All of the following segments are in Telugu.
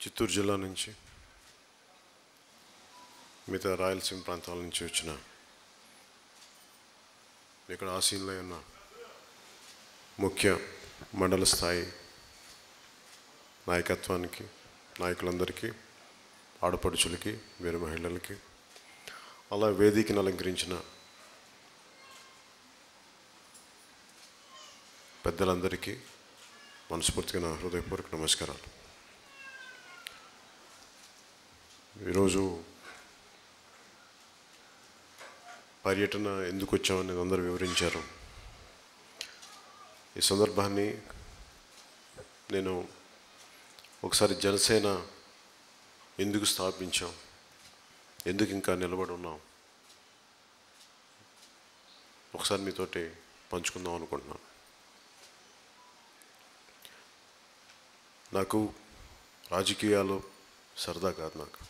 చిత్తూరు జిల్లా నుంచి మిగతా రాయలసీమ ప్రాంతాల నుంచి వచ్చిన ఇక్కడ ఆసీనులై ఉన్న ముఖ్య మండల స్థాయి నాయకత్వానికి, నాయకులందరికీ, ఆడపడుచులకి, వీర మహిళలకి, అలా వేదికను అలంకరించిన పెద్దలందరికీ మనస్ఫూర్తిగా నా హృదయపూర్వక నమస్కారాలు. ఈరోజు పర్యటన ఎందుకు వచ్చామనేది అందరూ వివరించారు. ఈ సందర్భాన్ని నేను ఒకసారి జనసేన ఎందుకు స్థాపించాం, ఎందుకు ఇంకా నిలబడి ఉన్నాం, ఒకసారి మీతోటి పంచుకుందాం అనుకుంటున్నాను. నాకు రాజకీయాలు సరదా కాదు, నాకు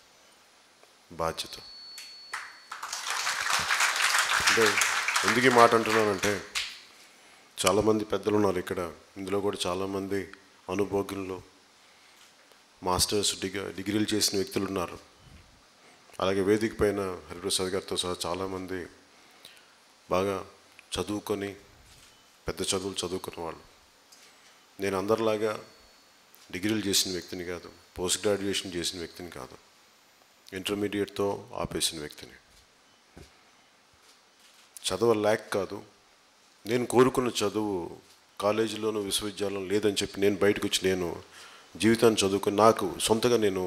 బాధ్యత. అంటే ఎందుకు ఈ మాట అంటున్నానంటే, చాలామంది పెద్దలు ఉన్నారు ఇక్కడ, ఇందులో కూడా చాలామంది అనుభోగ్యులు, మాస్టర్స్ డిగ్రీలు చేసిన వ్యక్తులు ఉన్నారు. అలాగే వేదిక పైన హరిప్రసాద్ గారితో సహా చాలామంది బాగా చదువుకొని, పెద్ద చదువులు చదువుకున్న వాళ్ళు. నేను అందరిలాగా డిగ్రీలు చేసిన వ్యక్తిని కాదు, పోస్ట్ గ్రాడ్యుయేషన్ చేసిన వ్యక్తిని కాదు, ఇంటర్మీడియట్తో ఆపేసిన వ్యక్తిని. చదవలేక కాదు, నేను కోరుకున్న చదువు కాలేజీలోనూ విశ్వవిద్యాలయం లేదని చెప్పి నేను బయటకు వచ్చి నేను జీవితాన్ని చదువుకుని నాకు సొంతగా నేను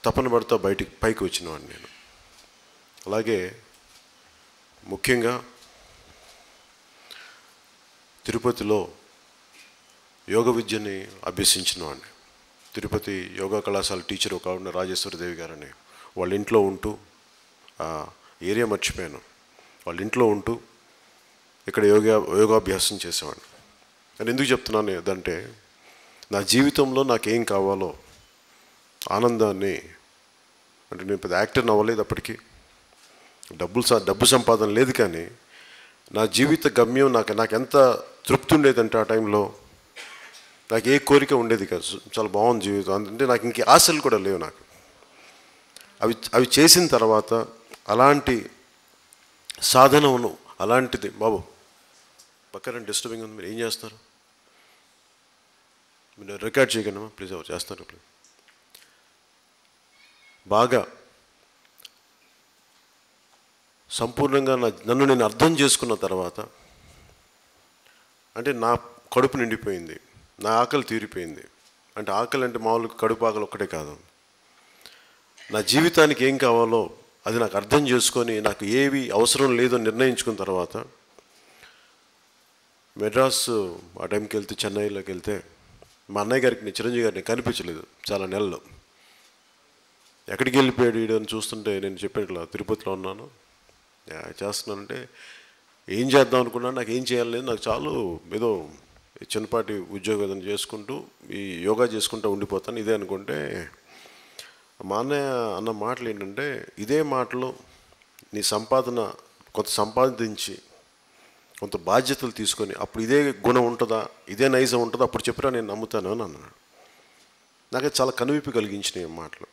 తపన పడతా పైకి వచ్చినవాడిని నేను. అలాగే ముఖ్యంగా తిరుపతిలో యోగ విద్యని అభ్యసించిన వాడిని. తిరుపతి యోగా కళాశాల టీచర్ ఒక ఆవిడ రాజేశ్వరదేవి గారని, వాళ్ళ ఇంట్లో ఉంటూ, ఏరియా మర్చిపోయాను, వాళ్ళ ఇంట్లో ఉంటూ ఇక్కడ యోగాభ్యాసం చేసేవాడిని. నేను ఎందుకు చెప్తున్నాను ఏదంటే, నా జీవితంలో నాకేం కావాలో ఆనందాన్ని, అంటే నేను పెద్ద యాక్టర్ని అవ్వలేదు అప్పటికి, డబ్బు సంపాదన లేదు, కానీ నా జీవిత గమ్యం నాకు ఎంత తృప్తి ఉండేదంటే, ఆ టైంలో నాకు ఏ కోరిక ఉండేది కాదు. చాలా బాగుంది జీవితం, అంటే నాకు ఇంక ఆశలు కూడా లేవు నాకు. అవి చేసిన తర్వాత అలాంటి సాధనను, అలాంటిది బాబు పక్కన డిస్టర్బింగ్ ఉంది, మీరు ఏం చేస్తారు, మీరు రికార్డ్ చేయగలమా ప్లీజ్, ఎవరు చేస్తారు ప్లీజ్. బాగా సంపూర్ణంగా నన్ను నేను అర్థం చేసుకున్న తర్వాత, అంటే నా కడుపు నిండిపోయింది, నా ఆకలి తీరిపోయింది. అంటే ఆకలి అంటే మామూలుగా కడుపు ఆకలి ఒక్కటే కాదు, నా జీవితానికి ఏం కావాలో అది నాకు అర్థం చేసుకొని, నాకు ఏవి అవసరం లేదో నిర్ణయించుకున్న తర్వాత, మెడ్రాస్ ఆ టైంకి వెళ్తే, చెన్నైలోకి వెళ్తే, మా అన్నయ్య గారికి, చిరంజీవి గారిని కనిపించలేదు చాలా నెలలు. ఎక్కడికి వెళ్ళిపోయాడు వీడు అని చూస్తుంటే, నేను చెప్పాను తిరుపతిలో ఉన్నాను చేస్తున్నానంటే, ఏం చేద్దాం అనుకున్నాను, నాకు ఏం చేయాలి, నాకు చాలు ఏదో చిన్నపాటి ఉద్యోగం చేసుకుంటూ ఈ యోగా చేసుకుంటూ ఉండిపోతాను ఇదే అనుకుంటే, మా అన్నయ్య అన్న మాటలు ఏంటంటే, ఇదే మాటలు నీ సంపాదన కొంత సంపాదించి కొంత బాధ్యతలు తీసుకొని అప్పుడు ఇదే గుణం ఉంటుందా, ఇదే నైజం ఉంటుందా, అప్పుడు చెప్పినా నేను నమ్ముతాను అని అన్నాడు. నాకే చాలా కనువిప్పి కలిగించినాయి మాటలు.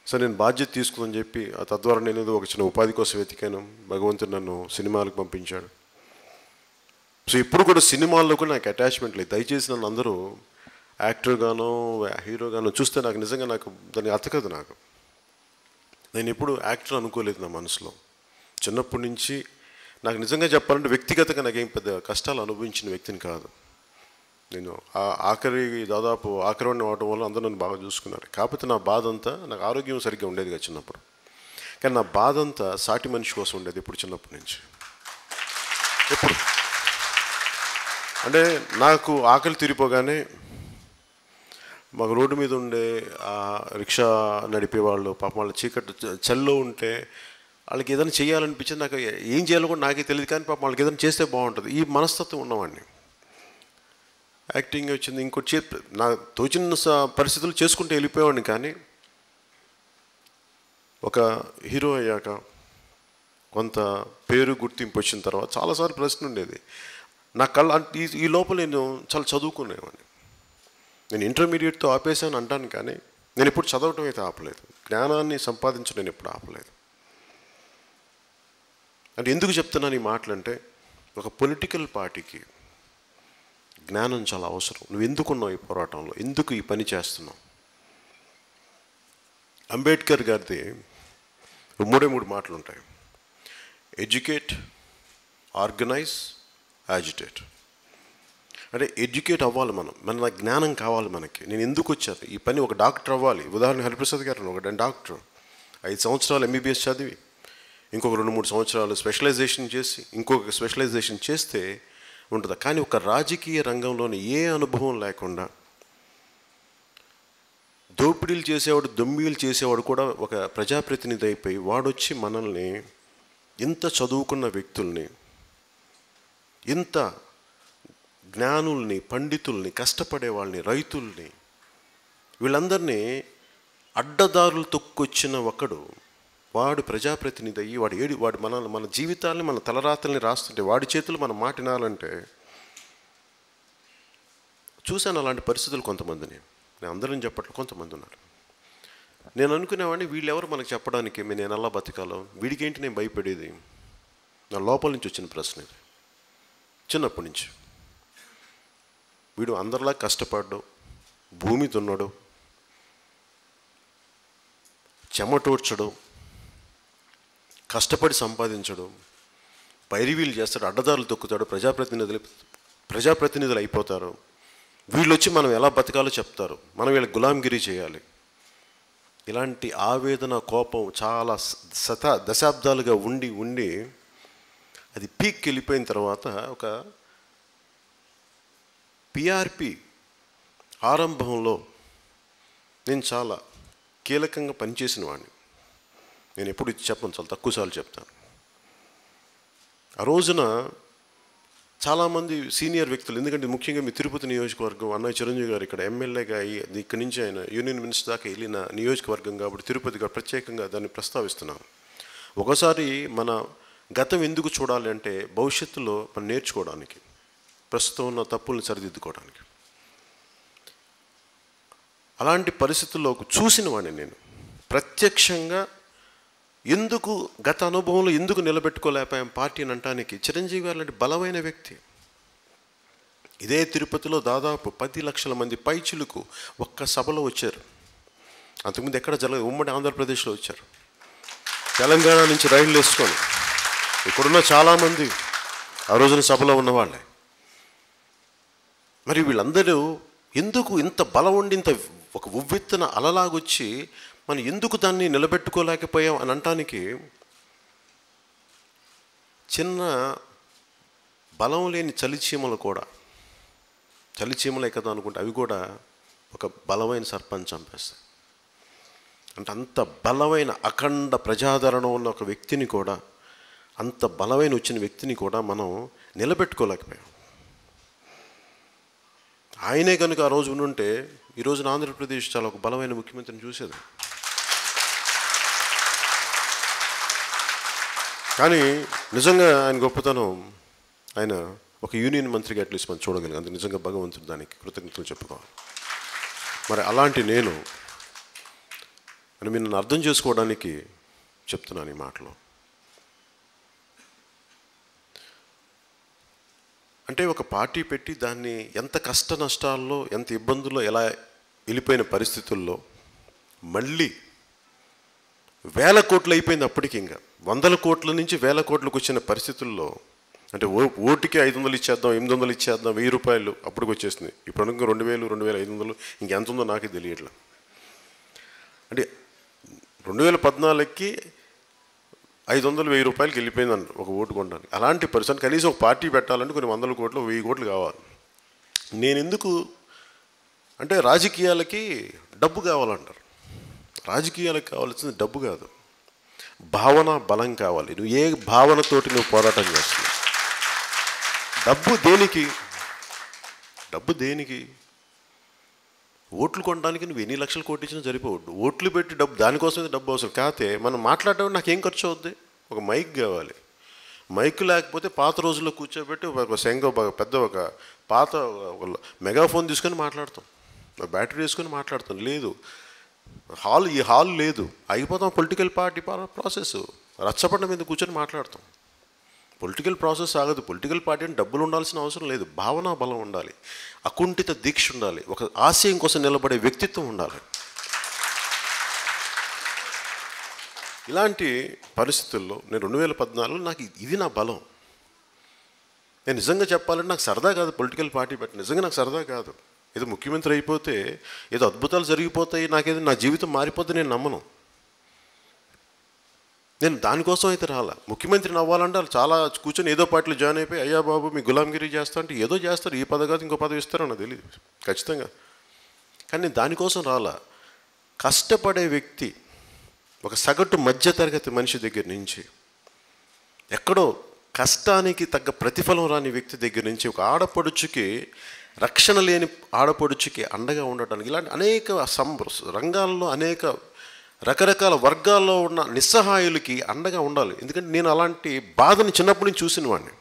సో నేను బాధ్యత తీసుకుందని చెప్పి, తద్వారా నేను ఏదో ఒక చిన్న ఉపాధి కోసం వెతికాను. భగవంతుడు నన్ను సినిమాలకు పంపించాడు. సో ఇప్పుడు కూడా సినిమాల్లో కూడా నాకు అటాచ్మెంట్ లేదు. దయచేసి నన్ను అందరూ యాక్టర్గానో హీరోగానో చూస్తే నాకు నిజంగా నాకు దాన్ని అతకదు. నేను ఎప్పుడు యాక్టర్ అనుకోలేదు నా మనసులో. చిన్నప్పటి నుంచి నాకు నిజంగా చెప్పాలంటే వ్యక్తిగతంగా నాకేం పెద్ద కష్టాలు అనుభవించిన వ్యక్తిని కాదు నేను. దాదాపు ఆఖరిని అవడం వల్ల అందరూ నన్ను బాగా చూసుకున్నారు. కాకపోతే నా బాధ అంతా, నాకు ఆరోగ్యం సరిగ్గా ఉండేది కదా చిన్నప్పుడు, కానీ నా బాధ అంతా సాటి మనిషి కోసం ఉండేది ఇప్పుడు చిన్నప్పటి నుంచి. ఎప్పుడు అంటే నాకు ఆకలి తీరిపోగానే మాకు రోడ్డు మీద ఉండే రిక్షా నడిపేవాళ్ళు, పాపం వాళ్ళ చీకటి చల్లో ఉంటే వాళ్ళకి ఏదైనా చేయాలనిపించింది. నాకు ఏం చేయాలో కూడా నాకే తెలియదు, కానీ పాపం వాళ్ళకి ఏదైనా చేస్తే బాగుంటుంది, ఈ మనస్తత్వం ఉన్నవాడిని. యాక్టింగ్ వచ్చింది, ఇంకోటి నా తోచిన పరిస్థితులు చేసుకుంటూ వెళ్ళిపోయేవాడిని. కానీ ఒక హీరో అయ్యాక కొంత పేరు గుర్తింపు వచ్చిన తర్వాత చాలాసార్లు ప్రశ్న ఉండేది నా కళ్ళ. ఈ లోపల నేను చాలా చదువుకునేవాడిని. నేను ఇంటర్మీడియట్తో ఆపేసాను అంటాను, కానీ నేను ఎప్పుడు చదవటం అయితే ఆపలేదు. జ్ఞానాన్ని సంపాదించడం నేను ఎప్పుడు ఆపలేదు. అంటే ఎందుకు చెప్తున్నాను ఈ మాటలంటే, ఒక పొలిటికల్ పార్టీకి జ్ఞానం చాలా అవసరం. నువ్వు ఎందుకున్నావు ఈ పోరాటంలో, ఎందుకు ఈ పని చేస్తున్నావు? అంబేద్కర్ గారిది 3 మాటలు ఉంటాయి: ఎడ్యుకేట్, ఆర్గనైజ్, యాజిటేట్. అంటే ఎడ్యుకేట్ అవ్వాలి మనం, మన జ్ఞానం కావాలి మనకి. నేను ఎందుకు వచ్చాను ఈ పని? ఒక డాక్టర్ అవ్వాలి. ఉదాహరణ హరిప్రసాద్ గారు ఒక డాక్టర్ 5 సంవత్సరాలు MBBS చదివి, ఇంకొక 2-3 సంవత్సరాలు స్పెషలైజేషన్ చేసి, ఇంకొక స్పెషలైజేషన్ చేస్తే ఉంటుంది. కానీ ఒక రాజకీయ రంగంలోని ఏ అనుభవం లేకుండా దోపిడీలు చేసేవాడు, దొమ్మిలు చేసేవాడు కూడా ఒక ప్రజాప్రతినిధి అయిపోయి వాడొచ్చి మనల్ని, ఇంత చదువుకున్న వ్యక్తుల్ని, ఇంత జ్ఞానుల్ని, పండితుల్ని, కష్టపడే వాళ్ళని, రైతుల్ని, వీళ్ళందరినీ అడ్డదారులు తొక్కొచ్చిన ఒకడు వాడు ప్రజాప్రతినిధి అయ్యి వాడు మన జీవితాల్ని, మన తలరాతల్ని రాస్తుంటే వాడి చేతులు మనం మాటినాలంటే, చూశాను అలాంటి పరిస్థితులు కొంతమందిని. నేను అందరం చెప్పట్లేదు, కొంతమంది ఉన్నారు. నేను అనుకునేవాడిని, వీళ్ళెవరు మనకు చెప్పడానికి నేను ఎలా బతకాలో, వీడికేంటి నేను భయపడేది? నా లోపల నుంచి వచ్చిన ప్రశ్న ఇది, చిన్నప్పటి నుంచి. వీడు అందరిలా కష్టపడ్డు, భూమి దున్నడు, చెమటోడ్చడు, కష్టపడి సంపాదించడు, పైరివీలు చేస్తాడు, అడ్డదారులు తొక్కుతాడు, ప్రజాప్రతినిధులు అయిపోతారు. వీళ్ళు వచ్చి మనం ఎలా బతకాలో చెప్తారు, మనం వీళ్ళకి గులాంగిరి చేయాలి. ఇలాంటి ఆవేదన, కోపం చాలా దశాబ్దాలుగా ఉండి అది పీక్కి వెళ్ళిపోయిన తర్వాత ఒక PRP ఆరంభంలో నేను చాలా కీలకంగా పనిచేసిన వాడిని. నేను ఎప్పుడు చెప్పను, చాలా తక్కువసార్లు చెప్తాను. ఆ రోజున చాలామంది సీనియర్ వ్యక్తులు, ఎందుకంటే ముఖ్యంగా మీ తిరుపతి నియోజకవర్గం, అన్నయ్య చిరంజీవి గారు ఇక్కడ ఎమ్మెల్యేగా అయ్యి ఇక్కడి నుంచి ఆయన యూనియన్ మినిస్టర్ దాకా వెళ్ళిన నియోజకవర్గం కాబట్టి తిరుపతిగా ప్రత్యేకంగా దాన్ని ప్రస్తావిస్తున్నాను. ఒకసారి మన గతం ఎందుకు చూడాలి అంటే, భవిష్యత్తులో మనం నేర్చుకోవడానికి, ప్రస్తుతం ఉన్న తప్పుల్ని సరిదిద్దుకోవడానికి. అలాంటి పరిస్థితుల్లో చూసిన వాడిని నేను ప్రత్యక్షంగా. ఎందుకు గత అనుభవంలో ఎందుకు నిలబెట్టుకోలేకపోయాం పార్టీని అనటానికి చిరంజీవి గారు లాంటి బలమైన వ్యక్తి. ఇదే తిరుపతిలో దాదాపు 10 లక్షల మంది పైచిలుకు ఒక్క సభలో వచ్చారు. అంతకుముందు ఎక్కడ జరగదు. ఉమ్మడి ఆంధ్రప్రదేశ్లో వచ్చారు, తెలంగాణ నుంచి రైళ్లు వేసుకొని. ఇక్కడున్న చాలామంది ఆ రోజున సభలో ఉన్నవాళ్ళే. మరి వీళ్ళందరూ ఎందుకు ఇంత బలం ఉండి, ఇంత ఒక ఉవ్వెత్తున అలలాగొచ్చి మనం ఎందుకు దాన్ని నిలబెట్టుకోలేకపోయాం అని అనటానికి, చిన్న బలం లేని చలిచీమలు కూడా, చలిచీమలే కదా అనుకుంటే, అవి కూడా ఒక బలమైన సర్పంచ్ చంపేస్తాయి. అంటే అంత బలమైన అఖండ ప్రజాదరణ ఉన్న ఒక వ్యక్తిని కూడా, అంత బలమైన వచ్చిన వ్యక్తిని కూడా మనం నిలబెట్టుకోలేకపోయాం. ఆయనే కనుక ఆ రోజు ఉండుంటే ఈ రోజున ఆంధ్రప్రదేశ్ చాలా ఒక బలమైన ముఖ్యమంత్రిని చూసేది. కానీ నిజంగా ఆయన గొప్పతనం, ఆయన ఒక యూనియన్ మంత్రిగా అట్లీస్ట్ మనం చూడగలిగాం. అందుకు నిజంగా భగవంతుడు దానికి కృతజ్ఞతలు చెప్పుకోవాలి. మరి అలాంటి నేను మీరు నన్ను అర్థం చేసుకోవడానికి చెప్తున్నాను ఈ మాటలో. అంటే ఒక పార్టీ పెట్టి దాన్ని ఎంత కష్ట నష్టాల్లో, ఎంత ఇబ్బందుల్లో, ఎలా వెళ్ళిపోయిన పరిస్థితుల్లో మళ్ళీ 1000 కోట్లు అయిపోయింది. అప్పటికి ఇంకా 100 కోట్ల నుంచి 1000 కోట్లకు వచ్చిన పరిస్థితుల్లో, అంటే ఓటుకి 500 ఇచ్చేద్దాం, 800 ఇచ్చేద్దాం, 1000 రూపాయలు అప్పటికి వచ్చేసింది. ఇప్పుడు ఇంకా 2000, 2500 ఇంకెంత ఉందో నాకే తెలియట్లా. అంటే 2014కి 500, 1000 రూపాయలకి వెళ్ళిపోయిందండి ఒక ఓటు కొనడానికి. అలాంటి పరిస్థితి కనీసం ఒక పార్టీ పెట్టాలంటే కొన్ని 100 కోట్లు, 1000 కోట్లు కావాలి. నేను ఎందుకు అంటే, రాజకీయాలకి డబ్బు కావాలంటారు. రాజకీయాలకు కావాల్సింది డబ్బు కాదు, భావన బలం కావాలి. నువ్వు ఏ భావనతోటి నువ్వు పోరాటం చేస్తున్నావు. డబ్బు దేనికి? డబ్బు దేనికి? ఓట్లు కొనడానికి నువ్వు ఎన్ని లక్షలు కొట్టించినా సరిపోవద్దు. ఓట్లు పెట్టి డబ్బు, దానికోసమే డబ్బు అవసరం. కాకపోతే మనం మాట్లాడడం నాకేం ఖర్చు అవుద్ది? ఒక మైక్ కావాలి. మైక్ లేకపోతే పాత రోజుల్లో కూర్చోబెట్టి ఒక పెద్ద ఒక పాత ఒక మెగాఫోన్ తీసుకొని మాట్లాడతాం. నా బ్యాటరీ వేసుకొని మాట్లాడతాను. లేదు, ఈ హాల్ లేదు, అయిపోతాం. పొలిటికల్ పార్టీ ప్రాసెస్ రచ్చపడిన మీద కూర్చొని మాట్లాడతాం. పొలిటికల్ ప్రాసెస్ ఆగదు. పొలిటికల్ పార్టీ అంటే డబ్బులు ఉండాల్సిన అవసరం లేదు, భావనా బలం ఉండాలి, అకుంఠిత దీక్ష ఉండాలి, ఒక ఆశయం కోసం నిలబడే వ్యక్తిత్వం ఉండాలి. ఇలాంటి పరిస్థితుల్లో నేను 2014 నాకు ఇది నా బలం. నేను నిజంగా చెప్పాలంటే నాకు సరదా కాదు పొలిటికల్ పార్టీ పెట్టి, నిజంగా నాకు సరదా కాదు. ఏదో ముఖ్యమంత్రి అయిపోతే ఏదో అద్భుతాలు జరిగిపోతాయి, నాకేదో నా జీవితం మారిపోతే నేను నమ్మను. నేను దానికోసం అయితే రాలా. ముఖ్యమంత్రిని అవ్వాలంటే వాళ్ళు చాలా కూర్చొని ఏదో పార్టీలో జాయిన్ అయిపోయి, అయ్యా బాబు మీ గులాంగిరి చేస్తా అంటే ఏదో చేస్తారు, ఈ పదవి కాదు ఇంకో పదవి ఇస్తారో నాకు తెలియదు ఖచ్చితంగా. కానీ నేను దానికోసం రాలా. కష్టపడే వ్యక్తి, ఒక సగటు మధ్యతరగతి మనిషి దగ్గర నుంచి, ఎక్కడో కష్టానికి తగ్గ ప్రతిఫలం రాని వ్యక్తి దగ్గర నుంచి, ఒక ఆడపడుచుకి, రక్షణ లేని ఆడపడుచుకి అండగా ఉండటానికి, ఇలాంటి అనేక రంగాల్లో అనేక రకరకాల వర్గాల్లో ఉన్న నిస్సహాయులకి అండగా ఉండాలి. ఎందుకంటే నేను అలాంటి బాధని చిన్నప్పటి నుంచి చూసిన వాడిని.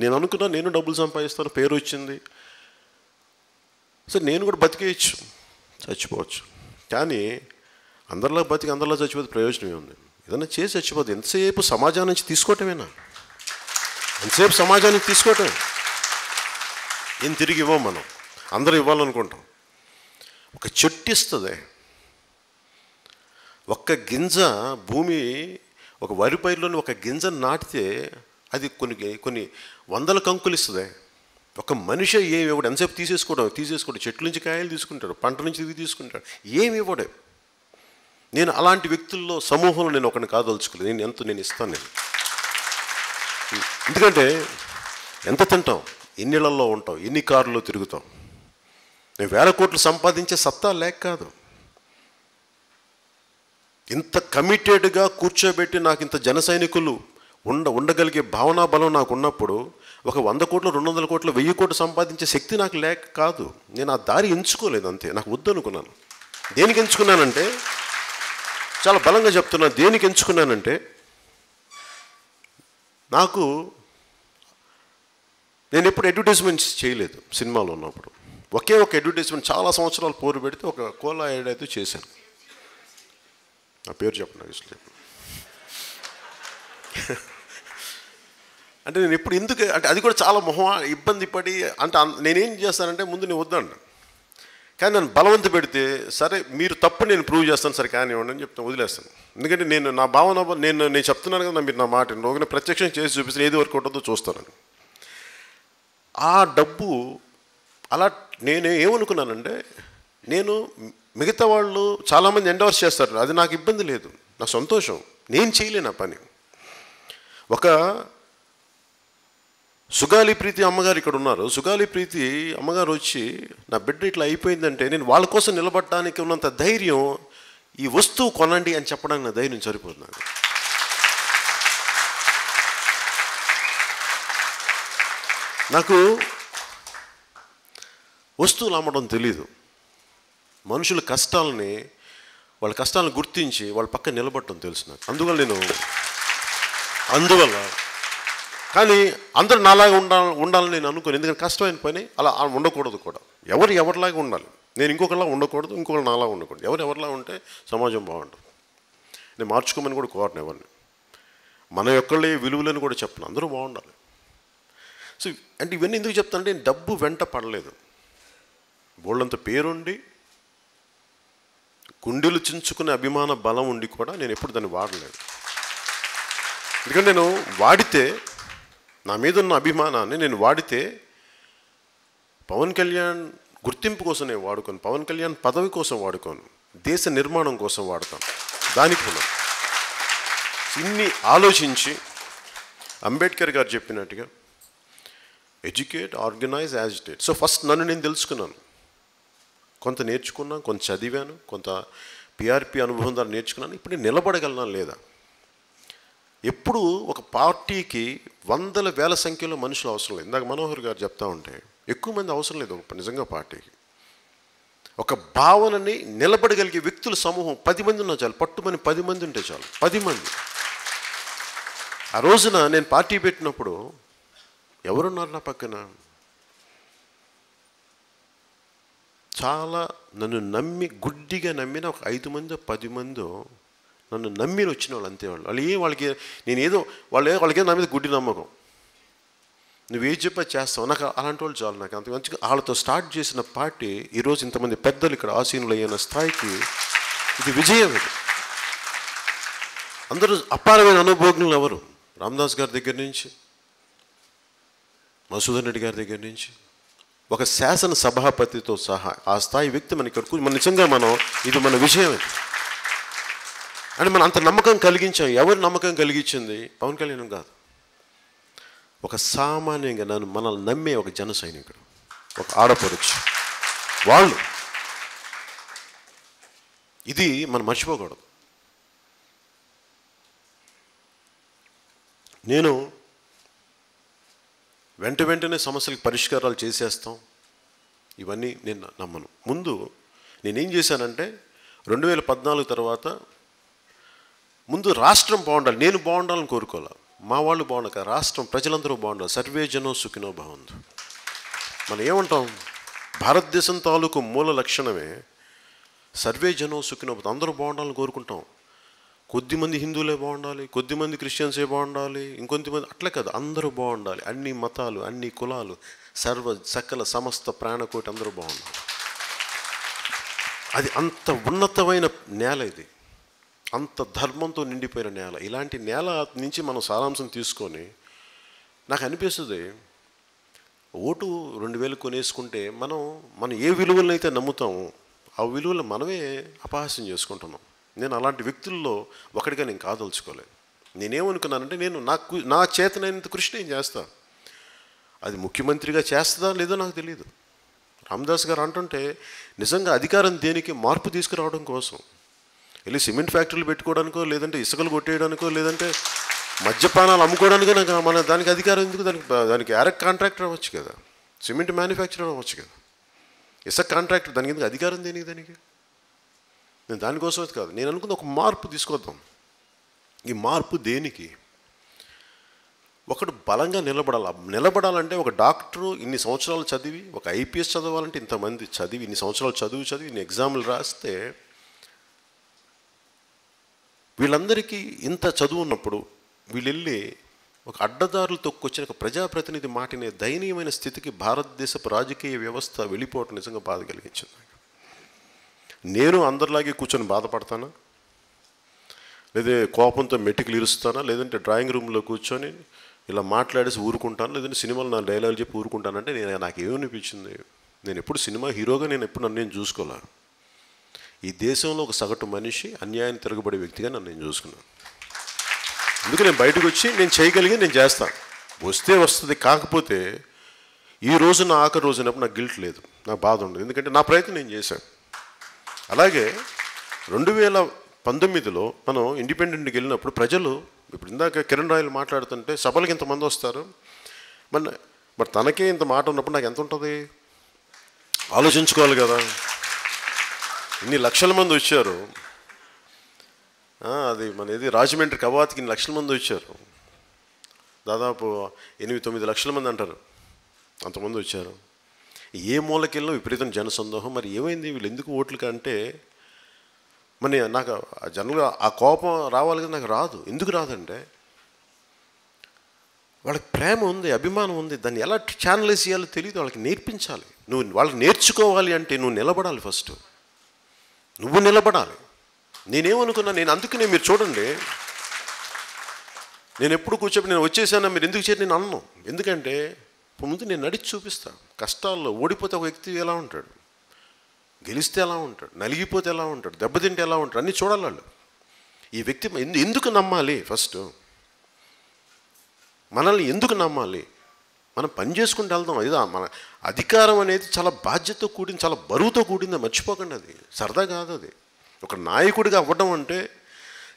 నేను అనుకున్నా నేను డబ్బులు సంపాదిస్తాను, పేరు వచ్చింది, సరే నేను కూడా బతికేయచ్చు, చచ్చిపోవచ్చు. కానీ అందరిలో బతికి అందరిలో చచ్చిపోతే ప్రయోజనం ఏముంది? ఏదైనా చేసి చచ్చిపోతే ఎంతసేపు సమాజం నుంచి తీసుకోవటమేనా? ఎంతసేపు సమాజానికి నుంచి తీసుకోవటమే. ఏం తిరిగి ఇవ్వం మనం, అందరూ ఇవ్వాలనుకుంటాం. ఒక చెట్టు ఇస్తుంది, ఒక్క గింజ భూమి, ఒక వరి పైరులోని ఒక గింజను నాటితే అది కొన్ని వందల కంకులు ఇస్తుంది. ఒక మనిషి ఏమి ఇవ్వడు, ఎంతసేపు తీసేసుకోవడం, చెట్ల నుంచి కాయలు తీసుకుంటాడు, పంట నుంచి ఇది తీసుకుంటాడు, ఏమి ఇవ్వడే. నేను అలాంటి వ్యక్తుల్లో సమూహంలో నేను ఒకరిని కాదలుచుకోలేదు. నేను ఇస్తాను. నేను ఎందుకంటే ఎంత తింటాం, ఎన్ని ఇళ్లలో ఉంటాం, ఎన్ని కార్లలో తిరుగుతాం. నేను 1000 కోట్లు సంపాదించే సత్తా లేక కాదు, ఇంత కమిటెడ్గా కూర్చోబెట్టి నాకు ఇంత జన సైనికులు ఉండగలిగే భావనా బలం నాకు ఉన్నప్పుడు, ఒక 100 కోట్లు 200 కోట్లు 1000 కోట్లు సంపాదించే శక్తి నాకు లేక కాదు. నేను ఆ దారి ఎంచుకోలేదు, అంతే. నాకు వద్దు అనుకున్నాను. దేనికి ఎంచుకున్నానంటే, చాలా బలంగా చెప్తున్నాను, దేనికి ఎంచుకున్నానంటే, నేను ఎప్పుడు అడ్వర్టైజ్మెంట్స్ చేయలేదు. సినిమాలో ఉన్నప్పుడు ఒకే ఒక అడ్వర్టైజ్మెంట్ చాలా సంవత్సరాలు పోరు పెడితే ఒక కోలా యాడ్ అయితే చేశాను. నా పేరు చెప్పండి, నాకు ఇష్టం. అంటే నేను ఎప్పుడు ఎందుకు అంటే అది కూడా చాలా ఇబ్బంది పడి, అంటే నేనేం చేస్తానంటే, ముందు నేను వద్దాను, కానీ నన్ను బలవంత పెడితే, సరే మీరు తప్పు నేను ప్రూవ్ చేస్తాను, సరే కానివ్వండి అని చెప్తాను, వదిలేస్తాను. ఎందుకంటే నేను నా భావన నేను చెప్తున్నాను కదా, మీరు నా మాట రోగిన ప్రత్యక్షం చేసి చూపిస్తే ఏది వరకు ఉంటుందో చూస్తానని. ఆ డబ్బు అలా నేను ఏమనుకున్నానంటే, నేను మిగతా వాళ్ళు చాలామంది ఎండోర్స్ చేస్తారు, అది నాకు ఇబ్బంది లేదు, నాకు సంతోషం, నేను చేయలేను ఆ పని. ఒక సుగాలి ప్రీతి అమ్మగారు ఇక్కడ ఉన్నారు. సుగాలి ప్రీతి అమ్మగారు వచ్చి నా బిడ్డ ఇట్లా అయిపోయిందంటే, నేను వాళ్ళ కోసం నిలబడటానికి ఉన్నంత ధైర్యం ఈ వస్తువు కొనండి అని చెప్పడానికి నా ధైర్యం సరిపోతుంది నాకు. నాకు వస్తువులు అమ్మడం తెలీదు. మనుషుల కష్టాలని, వాళ్ళ కష్టాలను గుర్తించి వాళ్ళ పక్కన నిలబడటం తెలుసు నాకు. అందువల్ల కానీ అందరూ నాలాగా ఉండాలని నేను అనుకోను. ఎందుకంటే కష్టమైన పని అలా ఉండకూడదు కూడా. ఎవరిలాగా ఉండాలి. నేను ఇంకొకలా ఉండకూడదు, ఇంకొకరు నాలా ఉండకూడదు. ఎవరిలా ఉంటే సమాజం బాగుంటుంది. నేను మార్చుకోమని కూడా కోరను ఎవరిని. మన యొక్కళ్ళే విలువలను కూడా చెప్పను, అందరూ బాగుండాలి. సో అంటే ఇవన్నీ ఎందుకు చెప్తానంటే, నేను డబ్బు వెంట పడలేదు. బోళ్ళంత పేరుండి, గుండెలు చించుకునే అభిమాన బలం ఉండి కూడా నేను ఎప్పుడు దాన్ని వాడలేదు. ఎందుకంటే నేను వాడితే, నా మీద ఉన్న అభిమానాన్ని నేను వాడితే, పవన్ కళ్యాణ్ గుర్తింపు కోసం నేను వాడుకోను, పవన్ కళ్యాణ్ పదవి కోసం వాడుకోను, దేశ నిర్మాణం కోసం వాడతాను. దానికి ఉన్నాను. ఇన్ని ఆలోచించి అంబేద్కర్ గారు చెప్పినట్టుగా educate, organise, agitate. So first నన్ను నేను తెలుసుకున్నాను, కొంత నేర్చుకున్నాను, కొంత చదివాను, కొంత పిఆర్పి అనుభవం ద్వారా నేర్చుకున్నాను. ఇప్పుడు నేను నిలబడగలనా లేదా? ఎప్పుడు ఒక పార్టీకి వందల వేల సంఖ్యలో మనుషులు అవసరం లేదు. ఇందాక మనోహర్ గారు చెప్తా ఉంటే, ఎక్కువ మంది అవసరం లేదు నిజంగా పార్టీకి. ఒక భావనని నిలబడగలిగే వ్యక్తుల సమూహం 10 మంది ఉన్నా చాలు, పట్టుమని 10 మంది ఉంటే చాలు. 10 మంది. ఆ రోజున నేను పార్టీ పెట్టినప్పుడు ఎవరున్నారు నా పక్కన? చాలా నన్ను నమ్మి గుడ్డిగా నమ్మిన ఒక 5 మందో 10 మందో నన్ను నమ్మి వచ్చిన వాళ్ళు అంతే. వాళ్ళకి నేనేదో వాళ్ళకేదో నా మీద గుడ్డి నమ్మకం, నువ్వేం చెప్పా చేస్తావు, నాకు అలాంటి వాళ్ళు చాలు. నాకు అంత మంచిగా వాళ్ళతో స్టార్ట్ చేసిన పార్టీ ఈరోజు ఇంతమంది పెద్దలు ఇక్కడ ఆసీనులు అయిన స్థాయికి ఇది విజయం. ఇది అందరూ అపారమైన అనుభవజ్ఞులు ఎవరు, రామదాస్ గారి దగ్గర నుంచి, మధుసూదన్ రెడ్డి గారి దగ్గర నుంచి, ఒక శాసన సభాపతితో సహా ఆ స్థాయి వ్యక్తి మనకి ఇక్కడ మన నిజంగా ఇది మన విజయం. అంటే మనం అంత నమ్మకం కలిగించాం. ఎవరు నమ్మకం కలిగించింది? పవన్ కళ్యాణ్ కాదు, ఒక సామాన్యంగా మనల్ని నమ్మే ఒక జన సైనికుడు, ఒక ఆడపడుచు వాళ్ళు. ఇది మనం మర్చిపోకూడదు. నేను వెంటనే సమస్యలకు పరిష్కారాలు చేసేస్తాం ఇవన్నీ నేను నమ్మను. ముందు నేనేం చేశానంటే 2014 తర్వాత ముందు రాష్ట్రం బాగుండాలి, నేను బాగుండాలని కోరుకోవాలి, మా వాళ్ళు బాగుండాలి, రాష్ట్రం ప్రజలందరూ బాగుండాలి. సర్వే జనో సుఖినో భవంతు. మనం ఏమంటాం, భారతదేశం తాలూకు మూల లక్షణమే సర్వే జనో సుఖినో భవంతు. అందరూ బాగుండాలని కోరుకుంటాం. కొద్దిమంది హిందువులే బాగుండాలి, కొద్దిమంది క్రిస్టియన్సే బాగుండాలి, ఇంకొంతమంది అట్లే కాదు, అందరూ బాగుండాలి. అన్ని మతాలు, అన్ని కులాలు, సకల సమస్త ప్రాణకోటి అందరూ బాగుండాలి. అది అంత ఉన్నతమైన నేల, ఇది అంత ధర్మంతో నిండిపోయిన నేల. ఇలాంటి నేల నుంచి మనం సారాంశం తీసుకొని నాకు అనిపిస్తుంది, ఓటు 2000 కొనేసుకుంటే మనం ఏ విలువలనైతే నమ్ముతామో ఆ విలువలు మనమే అపహాస్యం చేసుకుంటున్నాం. నేను అలాంటి వ్యక్తుల్లో ఒకటిగా నేను కాదలుచుకోలేదు. నేనేమనుకున్నానంటే, నా చేతనైనంత కృషి నేను చేస్తాను. అది ముఖ్యమంత్రిగా చేస్తుందా లేదో నాకు తెలియదు. రామదాస్ గారు అంటుంటే నిజంగా అధికారం దేనికి, మార్పు తీసుకురావడం కోసం. వెళ్ళి సిమెంట్ ఫ్యాక్టరీలు పెట్టుకోవడానికో, లేదంటే ఇసుకలు కొట్టేయడానికో, లేదంటే మద్యపానాలు అమ్ముకోవడానికో మన దానికి అధికారం ఎందుకు? దానికి డైరెక్ట్ కాంట్రాక్టర్ అవ్వచ్చు కదా, సిమెంట్ మ్యానుఫ్యాక్చరర్ అవ్వచ్చు కదా, ఇసుక కాంట్రాక్టర్. దానికి ఎందుకు అధికారం దానికి? నేను దానికోసం అయితే కాదు. నేను అనుకున్న ఒక మార్పు తీసుకొద్దాం. ఈ మార్పు దేనికి? ఒకడు బలంగా నిలబడాలంటే ఒక డాక్టరు ఇన్ని సంవత్సరాలు చదివి, ఒక ఐపీఎస్ చదవాలంటే ఇంతమంది చదివి, ఇన్ని సంవత్సరాలు చదివి ఇన్ని ఎగ్జామ్లు రాస్తే, వీళ్ళందరికీ ఇంత చదువు ఉన్నప్పుడు వీళ్ళు వెళ్ళి ఒక అడ్డదారులు తొక్కొచ్చిన ఒక ప్రజాప్రతినిధి మాటినే దయనీయమైన స్థితికి భారతదేశపు రాజకీయ వ్యవస్థ వెళ్ళిపోవటం నిజంగా బాధ కలిగించింది. నేను అందరిలాగే కూర్చొని బాధపడతానా, లేదా కోపంతో మెటికలు ఇరుస్తానా, లేదంటే డ్రాయింగ్ రూమ్లో కూర్చొని ఇలా మాట్లాడేసి ఊరుకుంటాను, లేదంటే సినిమాలో నా డైలాగులు చెప్పి ఊరుకుంటానంటే నాకు ఏమనిపించింది? నేను ఎప్పుడు సినిమా హీరోగా నన్ను నేను చూసుకోలే. ఈ దేశంలో ఒక సగటు మనిషి అన్యాయాన్ని తిరగబడే వ్యక్తిగా నేను చూసుకున్నాను. అందుకే నేను బయటకు వచ్చి నేను చేయగలిగి నేను చేస్తాను. వస్తే వస్తుంది. కాకపోతే ఈ రోజు నా ఆఖరి రోజునప్పుడు నాకు గిల్ట్ లేదు, నాకు బాధ ఉండదు. ఎందుకంటే నా ప్రయత్నం నేను చేశాను. అలాగే 2019లో మనం ఇండిపెండెంట్కి వెళ్ళినప్పుడు ప్రజలు, ఇప్పుడు ఇందాక కిరణ్ రాయలు మాట్లాడుతుంటే సభలకు ఇంతమంది వస్తారు, మరి తనకే ఇంత మాట ఉన్నప్పుడు నాకు ఎంత ఉంటుంది ఆలోచించుకోవాలి కదా. ఇన్ని లక్షల మంది వచ్చారు, అది ఇది రాజమండ్రి కవాతికి ఇన్ని లక్షల మంది వచ్చారు, దాదాపు 8-9 లక్షల మంది అంటారు, అంతమంది వచ్చారు. ఏ మూలకెళ్ళినా విపరీతం జనసందోహం. మరి ఏమైంది, వీళ్ళు ఎందుకు ఓట్లు కంటే మరి నాకు జనరల్గా ఆ కోపం రావాలి కదా, నాకు రాదు. ఎందుకు రాదంటే వాళ్ళకి ప్రేమ ఉంది, అభిమానం ఉంది. దాన్ని ఎలా ఛానలైజ్ చేయాలో తెలియదు. వాళ్ళకి నేర్పించాలి. వాళ్ళకి నేర్చుకోవాలి అంటే నువ్వు నిలబడాలి. ఫస్ట్ నువ్వు నిలబడాలి. నేనేమనుకున్నా, అందుకనే మీరు చూడండి, నేను ఎప్పుడు కూర్చోబెట్టి నేను వచ్చేసాను మీరు ఎందుకు చేరి నేను అన్నాను. ఎందుకంటే ముందు నేను నడిచి చూపిస్తాను. కష్టాల్లో ఓడిపోతే ఒక వ్యక్తి ఎలా ఉంటాడు, గెలిస్తే ఎలా ఉంటాడు, నలిగిపోతే ఎలా ఉంటాడు, దెబ్బతింటే ఎలా ఉంటాడు, అన్నీ చూడాలి వాళ్ళు. ఈ వ్యక్తి ఎందుకు నమ్మాలి? ఫస్ట్ మనల్ని ఎందుకు నమ్మాలి? మనం పని చేసుకుంటూ వెళ్దాం. అది మన అధికారం అనేది చాలా బాధ్యతతో కూడింది, చాలా బరువుతో కూడింది. మర్చిపోకండి, అది సరదా కాదు. అది ఒక నాయకుడిగా అవ్వడం అంటే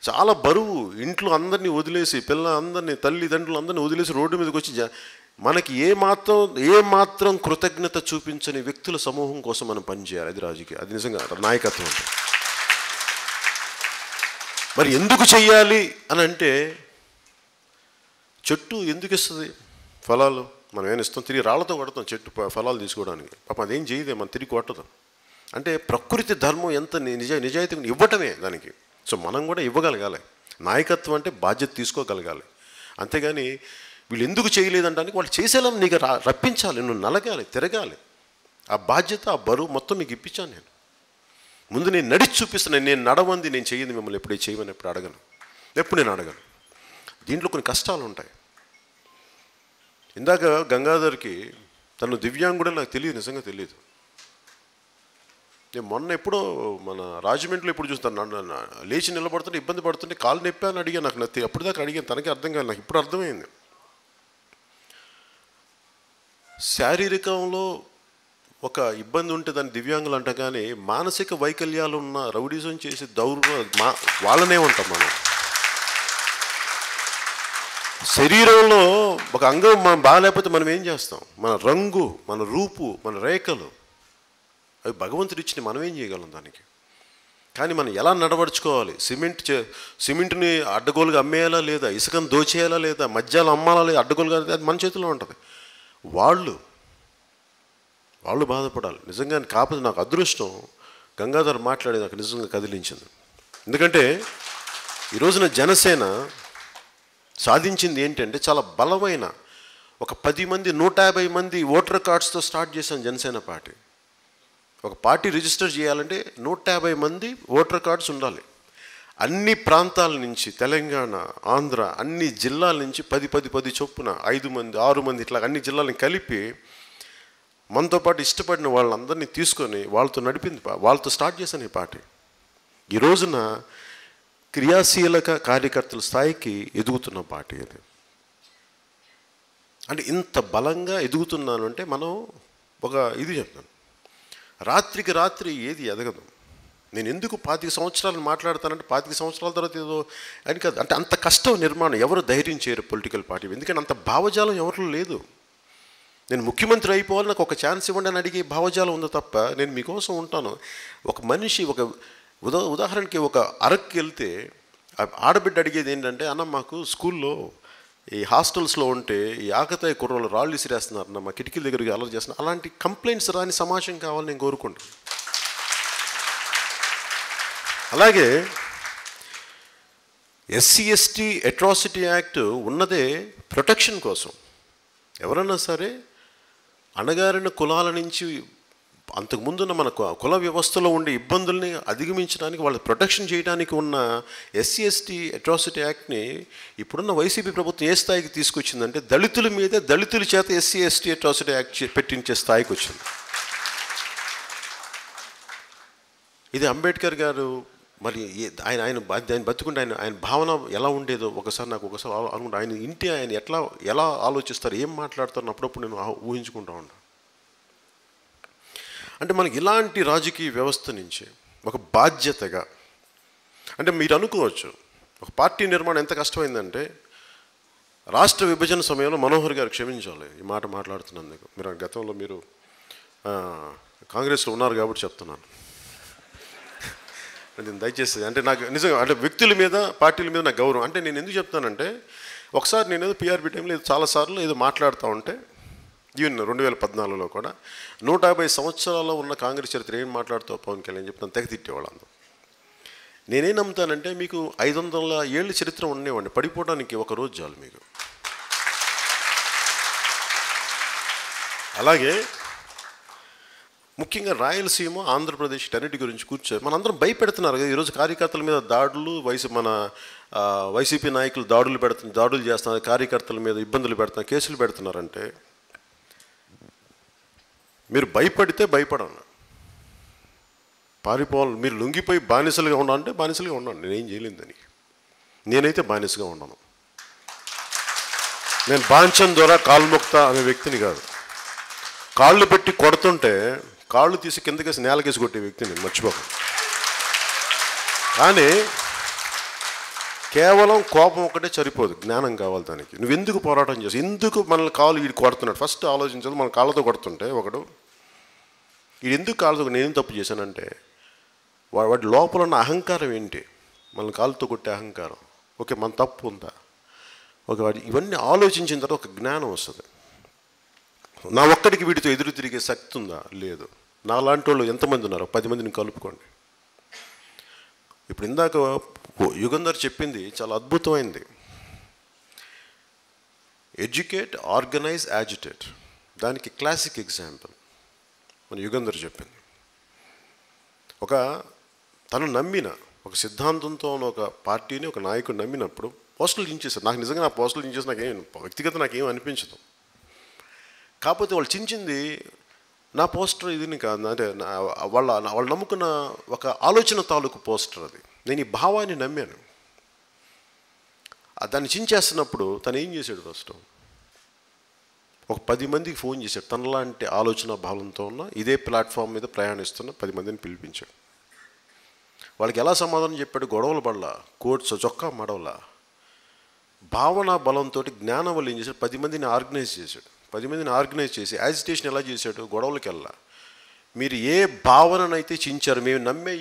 చాలా బరువు. ఇంట్లో అందరినీ వదిలేసి, అందరినీ, తల్లిదండ్రులు అందరినీ వదిలేసి రోడ్డు మీదకి వచ్చి మనకి ఏ మాత్రం కృతజ్ఞత చూపించని వ్యక్తుల సమూహం కోసం మనం పనిచేయాలి. అది రాజకీయం, అది నిజంగా నాయకత్వం అంటే. మరి ఎందుకు చెయ్యాలి అని అంటే, చెట్టు ఎందుకు ఇస్తుంది ఫలాలు? మనం ఏమైనా ఇస్తాం, తిరిగి రాళ్లతో కొడతాం చెట్టు ఫలాలు తీసుకోవడానికి. పాపం అదేం చేయదే, మనం తిరిగి కొట్టదు. అంటే ప్రకృతి ధర్మం ఎంత నిజాయితీగా ఇవ్వటమే దానికి. సో మనం కూడా ఇవ్వగలగాలి. నాయకత్వం అంటే బాధ్యత తీసుకోగలగాలి. అంతేగాని వీళ్ళు ఎందుకు చేయలేదంటానికి వాళ్ళు చేసేలా నీకు రప్పించాలి, నువ్వు నలగాలి, తిరగాలి. ఆ బాధ్యత, ఆ బరువు మొత్తం మీకు ఇప్పించాను నేను. ముందు నేను నడిచి చూపిస్తున్నాను. నేను నడవంది, నేను చెయ్యింది మిమ్మల్ని ఎప్పుడే చేయమని ఎప్పుడు అడగను, ఎప్పుడు నేను అడగను. దీంట్లో కొన్ని కష్టాలు ఉంటాయి. ఇందాక గంగాధర్కి తను దివ్యాంగుడో నాకు తెలియదు, నిజంగా తెలియదు. నేను మొన్న ఎప్పుడో మన రాజమండ్రిలో ఎప్పుడు చూస్తాను, లేచి నిలబడుతుంటే ఇబ్బంది పడుతుంటే కాలు నొప్పి అని అడిగాను. నాకు అప్పుడు దాకా అడిగాను, తనకి అర్థం కాదు, నాకు ఇప్పుడు అర్థమైంది. శారీరకంలో ఒక ఇబ్బంది ఉంటే దాన్ని దివ్యాంగులు అంట, కానీ మానసిక వైకల్యాలు ఉన్న రౌడీజం చేసి వాళ్ళనే ఉంటాం మనం. శరీరంలో ఒక అంగం మనం బాగాలేకపోతే మనం ఏం చేస్తాం? మన రంగు, మన రూపు, మన రేఖలు అవి భగవంతుడు ఇచ్చిన, మనం ఏం చేయగలం దానికి? కానీ మనం ఎలా నడవడుచుకోవాలి? సిమెంట్ని అడ్డగోలుగా అమ్మేయాలా లేదా? ఇసుకను దోచేయాలా లేదా? మధ్యాలు అమ్మాలా లేదా? అడ్డగోలుగా, అది మన చేతిలో ఉంటుంది. వాళ్ళు బాధపడాలి నిజంగా. కాకపోతే నాకు అదృష్టం, గంగాధర్ మాట్లాడి నాకు నిజంగా కదిలించింది. ఎందుకంటే ఈరోజున జనసేన సాధించింది ఏంటంటే, చాలా బలమైన ఒక 10 మంది 150 మంది ఓటర్ కార్డ్స్తో స్టార్ట్ చేశాను జనసేన పార్టీ. ఒక పార్టీ రిజిస్టర్ చేయాలంటే 150 మంది ఓటర్ కార్డ్స్ ఉండాలి. అన్ని ప్రాంతాల నుంచి, తెలంగాణ, ఆంధ్ర, అన్ని జిల్లాల నుంచి 10 చొప్పున 5 మంది 6 మంది ఇట్లా అన్ని జిల్లాలను కలిపి మనతో పాటు ఇష్టపడిన వాళ్ళందరినీ తీసుకొని వాళ్ళతో నడిపింది, వాళ్ళతో స్టార్ట్ చేశాను ఈ పార్టీ. ఈ రోజున క్రియాశీలక కార్యకర్తల స్థాయికి ఎదుగుతున్న పార్టీ అది. అంటే ఇంత బలంగా ఎదుగుతున్నాను అంటే మనం ఒక ఇది చెప్తాను, రాత్రికి రాత్రి ఏది ఎదగదు. నేను ఎందుకు 25 సంవత్సరాలు మాట్లాడతానంటే 25 సంవత్సరాల తర్వాత ఏదో అని కాదు, అంటే అంత కష్టం నిర్మాణం. ఎవరు ధైర్యం చేయరు పొలిటికల్ పార్టీ, ఎందుకంటే అంత భావజాలం ఎవరిలో లేదు. నేను ముఖ్యమంత్రి అయిపోవాలి, నాకు ఒక ఛాన్స్ ఇవ్వండి అని అడిగే భావజాలం ఉందో తప్ప, నేను మీకోసం ఉంటాను. ఒక మనిషి ఒక ఉదాహరణకి ఒక అరక్కి వెళ్తే ఆడబిడ్డ అడిగేది ఏంటంటే, అన్న మాకు స్కూల్లో ఈ హాస్టల్స్లో ఉంటే ఈ ఆకతాయి కుర్రలు రాళ్ళు విసిరేస్తున్నారు, మా కిటికీల దగ్గరికి అలర్ట్ చేస్తున్నారు. అలాంటి కంప్లైంట్స్ రాని సమాజం కావాలని నేను కోరుకుంటాను. అలాగే ఎస్సీ ఎస్టీ అట్రాసిటీ యాక్ట్ ఉన్నదే ప్రొటెక్షన్ కోసం. ఎవరన్నా సరే అణగారిన కులాల నుంచి అంతకుముందున్న మన కుల వ్యవస్థలో ఉండే ఇబ్బందుల్ని అధిగమించడానికి, వాళ్ళు ప్రొటెక్షన్ చేయడానికి ఉన్న ఎస్సీ ఎస్టీ అట్రాసిటీ యాక్ట్ని ఇప్పుడున్న వైసీపీ ప్రభుత్వం ఏ స్థాయికి తీసుకొచ్చిందంటే, దళితుల మీద దళితుల చేత ఎస్సీ ఎస్టీ అట్రాసిటీ యాక్ట్ పెట్టించే స్థాయికి వచ్చింది. ఇది అంబేద్కర్ గారు మరి ఆయన బతుకుంటే ఆయన భావన ఎలా ఉండేదో ఒకసారి అనుకుంటా. ఆయన ఇంటి ఆయన ఎలా ఆలోచిస్తారు, ఏం మాట్లాడతారు అప్పుడప్పుడు నేను ఊహించుకుంటా ఉంటాను. అంటే మనకి ఇలాంటి రాజకీయ వ్యవస్థ నుంచి ఒక బాధ్యతగా, అంటే మీరు అనుకోవచ్చు ఒక పార్టీ నిర్మాణం ఎంత కష్టమైందంటే, రాష్ట్ర విభజన సమయంలో మనోహర్ గారు క్షమించాలి ఈ మాట మాట్లాడుతున్నందుకు. మీరు గతంలో మీరు కాంగ్రెస్లో ఉన్నారు కాబట్టి చెప్తున్నాను. దయచేసి అంటే నాకు నిజంగా అంటే వ్యక్తుల మీద పార్టీల మీద నాకు గౌరవం. అంటే నేను ఎందుకు చెప్తానంటే, ఒకసారి నేను ఏదో పిఆర్బి టైంలో చాలాసార్లు ఏదో మాట్లాడుతూ ఉంటే, ఈవెన్ 2014లో కూడా 150 సంవత్సరాల్లో ఉన్న కాంగ్రెస్ చరిత్ర ఏం మాట్లాడుతావు పవన్ కళ్యాణ్ చెప్తాను, తెగ తిట్టేవాళ్ళందరూ. నేనేం నమ్ముతానంటే, మీకు 500 ఏళ్ళ చరిత్ర ఉండేవాడిని, పడిపోవడానికి ఒక రోజు చాలు మీకు. అలాగే ముఖ్యంగా రాయలసీమ, ఆంధ్రప్రదేశ్ అన్నిటి గురించి కూర్చొని మనందరం భయపెడుతున్నారు కదా. ఈరోజు కార్యకర్తల మీద దాడులు, మన వైసీపీ నాయకులు దాడులు చేస్తున్నారు, కార్యకర్తల మీద ఇబ్బందులు పెడుతున్నారు, కేసులు పెడుతున్నారంటే, మీరు భయపడితే భయపడండి, పారిపోవాలి. మీరు లొంగిపోయి బానిసలుగా ఉండాలంటే బానిసలుగా ఉండండి, నేనేం చేయలేను దానికి. నేనైతే బానిసగా ఉండను. నేను బాంఛన్ ద్వారా కాలు మొక్తా అనే వ్యక్తిని కాదు. కాళ్ళు పెట్టి కొడుతుంటే కాళ్ళు తీసి కిందకేసి నేలకేసి కొట్టే వ్యక్తిని మర్చిపోకండి. కానీ కేవలం కోపం ఒకటే సరిపోదు, జ్ఞానం కావాలి దానికి. నువ్వెందుకు పోరాటం చేసి, ఎందుకు మనల్ని కాళ్ళు వీడు కొడుతున్నాడు ఫస్ట్ ఆలోచించదు. మన కాళ్ళతో కొడుతుంటే ఒకడు వీడు ఎందుకు కాళ్ళతో, నేనేం తప్పు చేశానంటే, వాడి లోపల ఉన్న అహంకారం ఏంటి, మనల్ని కాళ్ళతో కొట్టే అహంకారం. ఓకే, మన తప్పు ఉందా, వాడి ఇవన్నీ ఆలోచించిన తర్వాత ఒక జ్ఞానం వస్తుంది. నా ఒక్కడికి వీటితో ఎదురు తిరిగే శక్తి ఉందా, లేదు. నాలాంటి వాళ్ళు ఎంతమంది ఉన్నారు? 10 మందిని కలుపుకోండి. ఇప్పుడు ఇందాక యుగంధర్ చెప్పింది చాలా అద్భుతమైంది. Educate, organise, agitate. దానికి క్లాసిక్ ఎగ్జాంపుల్ మన యుగంధర్ చెప్పింది. తను నమ్మిన ఒక సిద్ధాంతంతో ఒక పార్టీని, ఒక నాయకుడు నమ్మినప్పుడు పోస్టులు చించేశారు. నాకు నిజంగా నా పోస్టులు చించేసి వ్యక్తిగత నాకేం అనిపించదు. కాకపోతే వాళ్ళు చించింది నా పోస్టర్ ఇదిని కాదు, అంటే వాళ్ళు నమ్ముకున్న ఒక ఆలోచన తాలూకు పోస్టర్ అది. నేను ఈ భావాన్ని నమ్మాను. దాన్ని చించేస్తున్నప్పుడు తను ఏం చేశాడు? ఫస్ట్ ఒక 10 మందికి ఫోన్ చేశాడు. తనలాంటి ఆలోచన భావంతో ఉన్న ఇదే ప్లాట్ఫామ్ మీద ప్రయాణిస్తున్న 10 మందిని పిలిపించాడు. వాళ్ళకి ఎలా సమాధానం చెప్పాడు? గొడవల పడలా, కోట్స్ చొక్కా మడవలా, భావన బలంతో జ్ఞానం వల్ల ఏం చేశాడు? 10 మందిని ఆర్గనైజ్ చేశాడు. 10 మందిని ఆర్గనైజ్ చేసి యాజిటేషన్ ఎలా చేశాడు? గొడవలకి వెళ్ళా. మీరు ఏ భావననైతే చించారు, మేము నమ్మే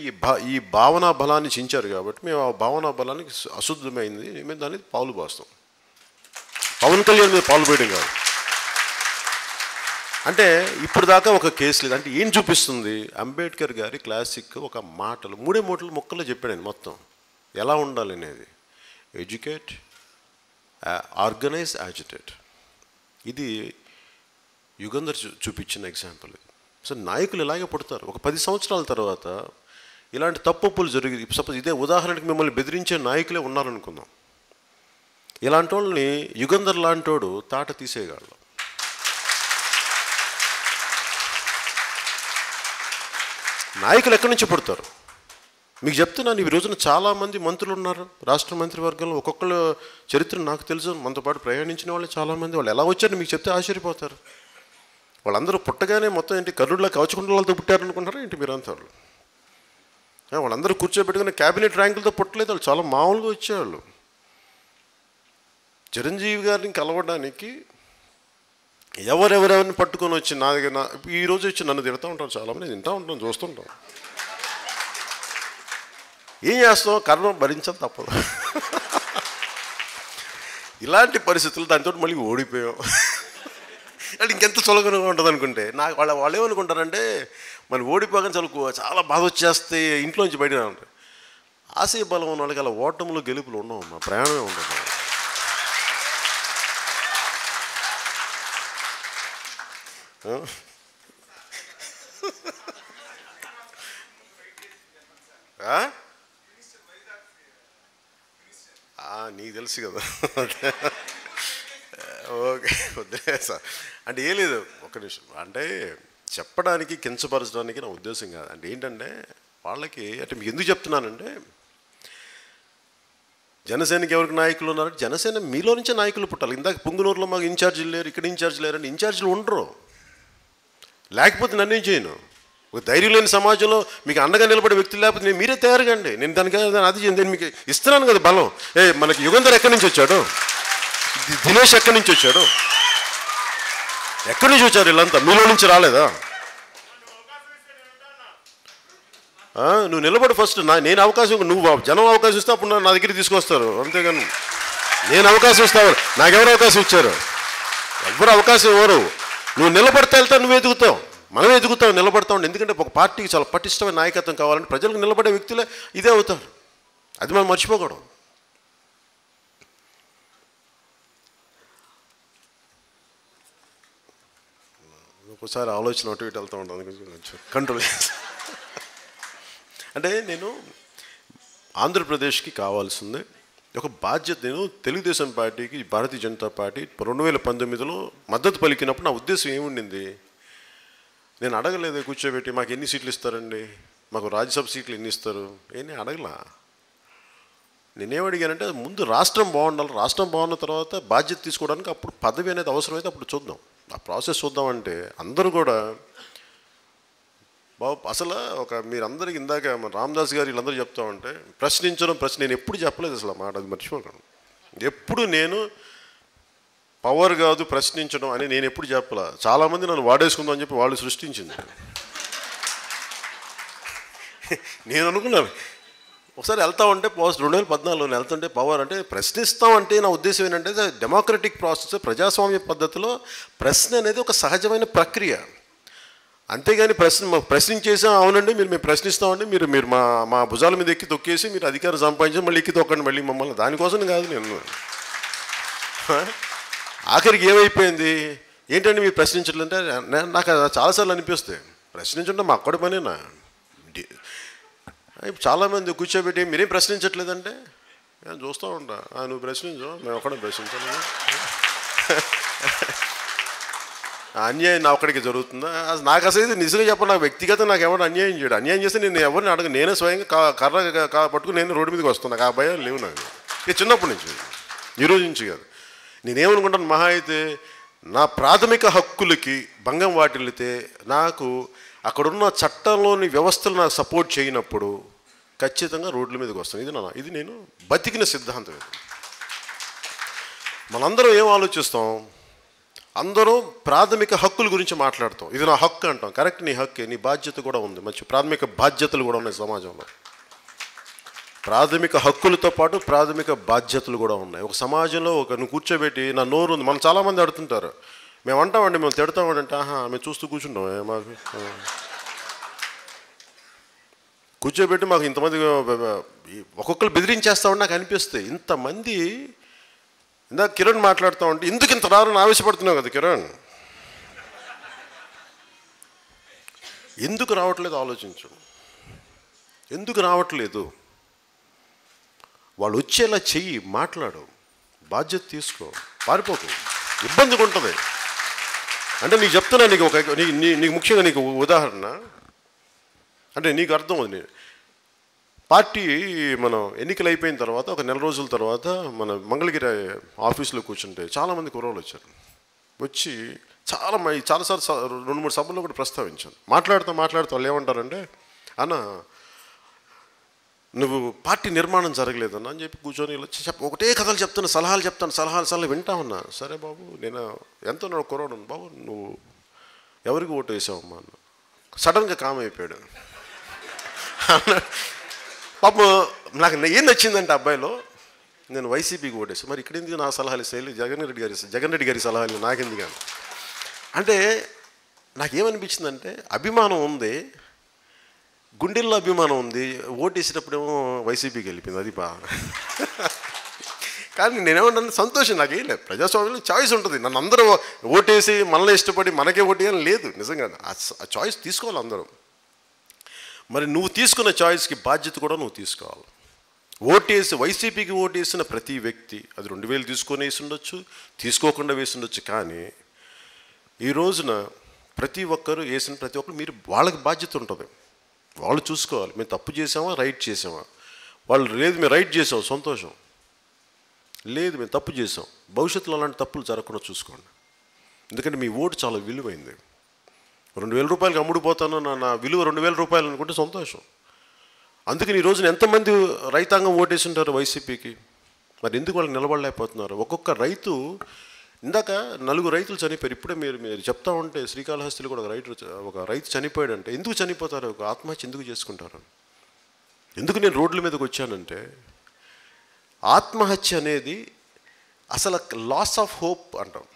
ఈ భావనా బలాన్ని చించారు కాబట్టి మేము ఆ భావనా బలానికి అశుద్ధమైంది, మేము దాన్ని పాలు పోస్తాం. పవన్ కళ్యాణ్ మీద పాలు పోయడం కాదు. అంటే ఇప్పుడు దాకా ఒక కేసు లేదు. అంటే ఏం చూపిస్తుంది? అంబేద్కర్ గారి క్లాసిక్ ఒక మాటలు, 3 ముక్కలు చెప్పాడు ఆయన మొత్తం ఎలా ఉండాలి అనేది. Educate, organise, agitate. ఇది యుగంధర్ చూపించిన ఎగ్జాంపుల్. సో నాయకులు ఇలాగే పుడతారు. ఒక 10 సంవత్సరాల తర్వాత ఇలాంటి తప్పులు జరిగి, సపోజ్ ఇదే ఉదాహరణకి మిమ్మల్ని బెదిరించే నాయకులే ఉన్నారనుకుందాం. ఇలాంటి వాళ్ళని యుగంధర్ లాంటి వాడు తాట తీసేయగలడు. నాయకులు ఎక్కడి నుంచి పుడతారు? మీకు చెప్తున్నాను, ఈ రోజున చాలామంది మంత్రులు ఉన్నారు రాష్ట్ర మంత్రివర్గంలో. ఒక్కొక్కళ్ళ చరిత్ర నాకు తెలుసు. మనతో పాటు ప్రయాణించిన వాళ్ళు చాలామంది. వాళ్ళు ఎలా వచ్చారని మీకు చెప్తే ఆశ్చర్యపోతారు. వాళ్ళందరూ పుట్టగానే మొత్తం ఏంటి కర్రుల్లో కవచకుండలతో పుట్టారనుకుంటారా ఏంటి మీరంతా? వాళ్ళందరూ కూర్చోబెట్టుకుని క్యాబినెట్ ర్యాంకులతో పుట్టలేదు. వాళ్ళు చాలా మామూలుగా వచ్చేవాళ్ళు. చిరంజీవి గారిని కలవడానికి ఎవరెవరెవరిని పట్టుకొని వచ్చి నా దగ్గర ఈరోజు వచ్చి నన్ను తిడతా ఉంటారు చాలామంది. తింటూ ఉంటాం, చూస్తుంటాం. ఏం చేస్తాం? కర్ణం భరించాలి, తప్పదు. ఇలాంటి పరిస్థితులు దాంతో మళ్ళీ ఓడిపోయాం. అంటే ఇంకెంత చులకనగా ఉంటుంది అనుకుంటే నాకు వాళ్ళు ఏమనుకుంటారంటే మనం ఓడిపోగానే చాలా బాధ వచ్చేస్తే ఇంట్లోంచి బయట ఉంటారు. ఆశయ బలం ఉన్న వాళ్ళకి అలా ఓటములు గెలుపులు ఉండవు. మా ప్రయాణమే ఉండదు. నీకు తెలుసు కదా. ఓకే, వద్దే సార్. అంటే ఏం లేదు, ఒక్క నిమిషం. అంటే చెప్పడానికి, కించపరచడానికి నా ఉద్దేశం కాదు. అంటే ఏంటంటే వాళ్ళకి, అంటే మీకు ఎందుకు చెప్తున్నానంటే, జనసేనకి ఎవరికి నాయకులు ఉన్నారు? జనసేన మీలో నుంచే నాయకులు పుట్టాలి. ఇందాక పుంగునూరులో మాకు ఇన్ఛార్జీలు లేరు, ఇక్కడ ఇన్ఛార్జీలు లేరు అంటే ఇన్ఛార్జీలు ఉండరు. లేకపోతే నన్నేం చేయను. ఒక ధైర్యం లేని సమాజంలో మీకు అండగా నిలబడే వ్యక్తులు లేకపోతే మీరే తయారుగాండి. నేను దానికి అది నేను మీకు ఇస్తున్నాను కదా బలం. మనకి యుగంధర్ ఎక్కడి నుంచి వచ్చాడు? దినేష్ ఎక్కడి నుంచి వచ్చాడు? ఎక్కడి నుంచి వచ్చారు వీళ్ళంతా? మీలో నుంచి రాలేదా? నువ్వు నిలబడి ఫస్ట్. నేను అవకాశం, నువ్వు జనం అవకాశం ఇస్తే అప్పుడు నా దగ్గరికి తీసుకొస్తారు. అంతేగాని నేను అవకాశం ఇస్తావు, నాకెవరు అవకాశం ఇచ్చారు? ఎవరు అవకాశం ఇవ్వరు. నువ్వు నిలబడితే వెళ్తావు, నువ్వు ఎదుగుతావు, మనం ఎదుగుతావు, నిలబడతా ఉండి. ఎందుకంటే ఒక పార్టీకి చాలా పటిష్టమైన నాయకత్వం కావాలంటే ప్రజలకు నిలబడే వ్యక్తులే ఇదే అవుతారు. అది మనం మర్చిపోకూడదు. ఒకసారి ఆలోచన అటు ఇటు వెళ్తూ ఉంటాను, కొంచెం కంట్రోల్ చేస్తాను. అంటే నేను ఆంధ్రప్రదేశ్కి కావాల్సిందే ఒక బాధ్యత. నేను తెలుగుదేశం పార్టీకి, భారతీయ జనతా పార్టీ 2019లో మద్దతు పలికినప్పుడు నా ఉద్దేశం ఏముండింది? నేను అడగలేదు కూర్చోబెట్టి మాకు ఎన్ని సీట్లు ఇస్తారండి, మాకు రాజ్యసభ సీట్లు ఎన్ని ఇస్తారు, ఏమీ అడగలా. నేనేమడిగానంటే ముందు రాష్ట్రం బాగుండాలి, రాష్ట్రం బాగున్న తర్వాత బాధ్యత తీసుకోవడానికి అప్పుడు పదవి అనేది అవసరమైతే అప్పుడు చూద్దాం, ఆ ప్రాసెస్ చూద్దామంటే అందరూ కూడా బాబు అసలు మీరందరికీ ఇందాక రామదాస్ గారు వీళ్ళందరూ చెప్తా ఉంటే ప్రశ్నించడం నేను ఎప్పుడు చెప్పలేదు అసలు మాట, అది మర్చిపోకండి. ఎప్పుడు నేను పవర్ కాదు ప్రశ్నించడం అని నేను ఎప్పుడు చెప్పలే. చాలామంది నన్ను వాడేసుకుందాం అని చెప్పి వాళ్ళు సృష్టించింది. నేను అనుకున్నాను ఒకసారి వెళ్తా ఉంటే 2014లో వెళ్తుంటే పవర్ అంటే ప్రశ్నిస్తామంటే నా ఉద్దేశం ఏంటంటే డెమోక్రటిక్ ప్రాసెస్, ప్రజాస్వామ్య పద్ధతిలో ప్రశ్న అనేది ఒక సహజమైన ప్రక్రియ. అంతేగాని ప్రశ్నించేసాం, అవునండి మేము ప్రశ్నిస్తామండి, మీరు మీరు మా మా భుజాల మీద ఎక్కి తొక్కేసి మీరు అధికారం సంపాదించి మళ్ళీ ఎక్కి తొక్కండి మళ్ళీ మమ్మల్ని, దానికోసం కాదు నేను. ఆఖరికి ఏమైపోయింది, ఏంటంటే మీరు ప్రశ్నించట్లంటే నాకు చాలాసార్లు అనిపిస్తాయి, ప్రశ్నించంటే మా అక్కడి పనేనా. చాలామంది కూర్చోబెట్టి మీరేం ప్రశ్నించట్లేదంటే నేను చూస్తూ ఉంటా, నువ్వు ప్రశ్నించు, మేము ఒక్కడే ప్రశ్నించాలి. అన్యాయం నా ఒక్కడికి జరుగుతుందా? నాకు అసలు ఇది నిజంగా చెప్పండి, నాకు వ్యక్తిగతంగా నాకు ఎవరు అన్యాయం చేయడు. అన్యాయం చేస్తే నేను ఎవరిని అడగ, నేనే స్వయంగా కర్ర పట్టుకుని నేను రోడ్డు మీదకి వస్తాను. నాకు ఆ భయాలు లేవు నాకు, ఇక చిన్నప్పటి నుంచి, ఈరోజు నుంచి కాదు. నేనేమనుకుంటాను, మహా అయితే నా ప్రాథమిక హక్కులకి భంగం వాటిల్లితే నాకు అక్కడున్న చట్టంలోని వ్యవస్థలు నాకు సపోర్ట్ చేయనప్పుడు ఖచ్చితంగా రోడ్ల మీదకి వస్తాను. ఇది నేను బతికిన సిద్ధాంతం. ఇది మనందరం ఏం ఆలోచిస్తాం, అందరూ ప్రాథమిక హక్కుల గురించి మాట్లాడతాం. ఇది నా హక్కు అంటాం, కరెక్ట్, నీ హక్కే, నీ బాధ్యత కూడా ఉంది, మంచి ప్రాథమిక బాధ్యతలు కూడా ఉన్నాయి సమాజంలో. ప్రాథమిక హక్కులతో పాటు ప్రాథమిక బాధ్యతలు కూడా ఉన్నాయి ఒక సమాజంలో. నువ్వు కూర్చోబెట్టి నా నోరు ఉంది, మనం చాలామంది అడుగుతుంటారు, మేము అంటామండి, మేము తిడతామండి అంటే, మేము చూస్తూ కూర్చుంటాం, మాకు కూర్చోబెట్టి మాకు ఇంతమంది ఒక్కొక్కరు బెదిరించేస్తామని నాకు అనిపిస్తుంది. ఇంతమంది ఇందాక కిరణ్ మాట్లాడుతూ ఉంటే ఎందుకు ఇంత రారని ఆవేశపడుతున్నావు కదా కిరణ్, ఎందుకు రావట్లేదు ఆలోచించు, ఎందుకు రావట్లేదు? వాళ్ళు వచ్చేలా చెయ్యి, మాట్లాడు, బాధ్యత తీసుకో, పారిపోకు, ఇబ్బందిగా ఉంటుంది. అంటే నీకు చెప్తున్నా, నీకు ముఖ్యంగా నీకు ఉదాహరణ అంటే నీకు అర్థం అవుతుంది. పార్టీ మనం ఎన్నికలు అయిపోయిన తర్వాత ఒక నెల రోజుల తర్వాత మన మంగళగిరి ఆఫీసులో కూర్చుంటే చాలామంది కుర్రోళ్ళు వచ్చారు. వచ్చి చాలాసార్లు 2-3 సభల్లో కూడా ప్రస్తావించాను. మాట్లాడుతూ వాళ్ళు ఏమంటారంటే, అన్న నువ్వు పార్టీ నిర్మాణం జరగలేదన్న అని చెప్పి కూర్చొని ఒకటే కథలు చెప్తాను, సలహాలు వింటా ఉన్నా. సరే బాబు, నేను ఎంతో నా కుర్రోడు, బాబు నువ్వు ఎవరికి ఓటు వేసావమ్మా అన్న. సడన్గా కామ్ అయిపోయాడు. పాపం నాకు ఏం నచ్చిందంటే అబ్బాయిలో, నేను వైసీపీకి ఓటేసాను, మరి ఇక్కడ ఎందుకు నా సలహాలు ఇస్తే జగన్ రెడ్డి గారి సలహాలు నాకెందుకు అంటే నాకేమనిపించిందంటే, అభిమానం ఉంది, గుండెల్లో అభిమానం ఉంది, ఓటేసేటప్పుడేమో వైసీపీకి వెళ్ళిపోయింది, అది బాగా. కానీ నేనేమన్నా సంతోషం, నాకేం లేదు, ప్రజాస్వామ్యంలో చాయిస్ ఉంటుంది. నన్ను అందరూ ఓటేసి మనల్ని ఇష్టపడి మనకే ఓటేయాలని లేదు, నిజంగా ఆ చాయిస్ తీసుకోవాలి అందరూ. మరి నువ్వు తీసుకున్న చాయిస్కి బాధ్యత కూడా నువ్వు తీసుకోవాలి. ఓటేసి వైసీపీకి ఓటేసిన ప్రతి వ్యక్తి, అది 2000 తీసుకొని వేసి ఉండొచ్చు, తీసుకోకుండా వేసి ఉండొచ్చు, కానీ ఈ రోజున ప్రతి ఒక్కరు వేసిన ప్రతి ఒక్కరు మీరు వాళ్ళకి బాధ్యత ఉంటుంది, వాళ్ళు చూసుకోవాలి. మేము తప్పు చేసామా, రైట్ చేసామా? వాళ్ళు లేదు మేము రైట్ చేసాం, సంతోషం, లేదు మేము తప్పు చేసాం, భవిష్యత్తులో అలాంటి తప్పులు జరగకుండా చూసుకోండి. ఎందుకంటే మీ ఓటు చాలా విలువైంది. 2000 రూపాయలకి అమ్ముడుపోతాను, నా విలువ 2000 రూపాయలు అనుకుంటే సంతోషం. అందుకని ఈ రోజున ఎంతమంది రైతాంగం ఓటేసి ఉంటారు వైసీపీకి, మరి ఎందుకు వాళ్ళు నిలబడలేకపోతున్నారు? ఒక్కొక్క రైతు, ఇందాక 4 రైతులు చనిపోయారు, ఇప్పుడే మీరు చెప్తా ఉంటే శ్రీకాళహస్తిలో కూడా ఒక రైతు చనిపోయాడంటే ఎందుకు చనిపోతారు, ఒక ఆత్మహత్య ఎందుకు చేసుకుంటారు? ఎందుకు నేను రోడ్ల మీదకి వచ్చానంటే, ఆత్మహత్య అనేది అసలు లాస్ ఆఫ్ హోప్ అంటాం.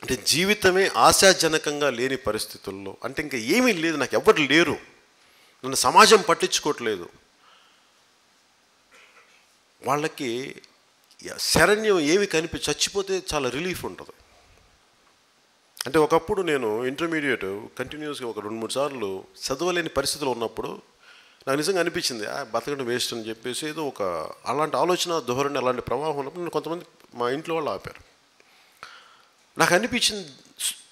అంటే జీవితమే ఆశాజనకంగా లేని పరిస్థితుల్లో, అంటే ఇంకా ఏమీ లేదు, నాకు ఎవరు లేరు, నన్ను సమాజం పట్టించుకోవట్లేదు, వాళ్ళకి శరణ్యం ఏమి చచ్చిపోతే చాలా రిలీఫ్ ఉంటుంది. అంటే ఒకప్పుడు నేను ఇంటర్మీడియట్ కంటిన్యూస్గా ఒక 2-3 సార్లు చదవలేని పరిస్థితులు ఉన్నప్పుడు నాకు నిజంగా అనిపించింది, బతకడం వేస్ట్ అని చెప్పేసి, ఏదో ఒక అలాంటి ఆలోచన ధోరణి, అలాంటి ప్రవాహం ఉన్నప్పుడు నేను కొంతమంది మా ఇంట్లో వాళ్ళు ఆపారు. నాకు అనిపించింది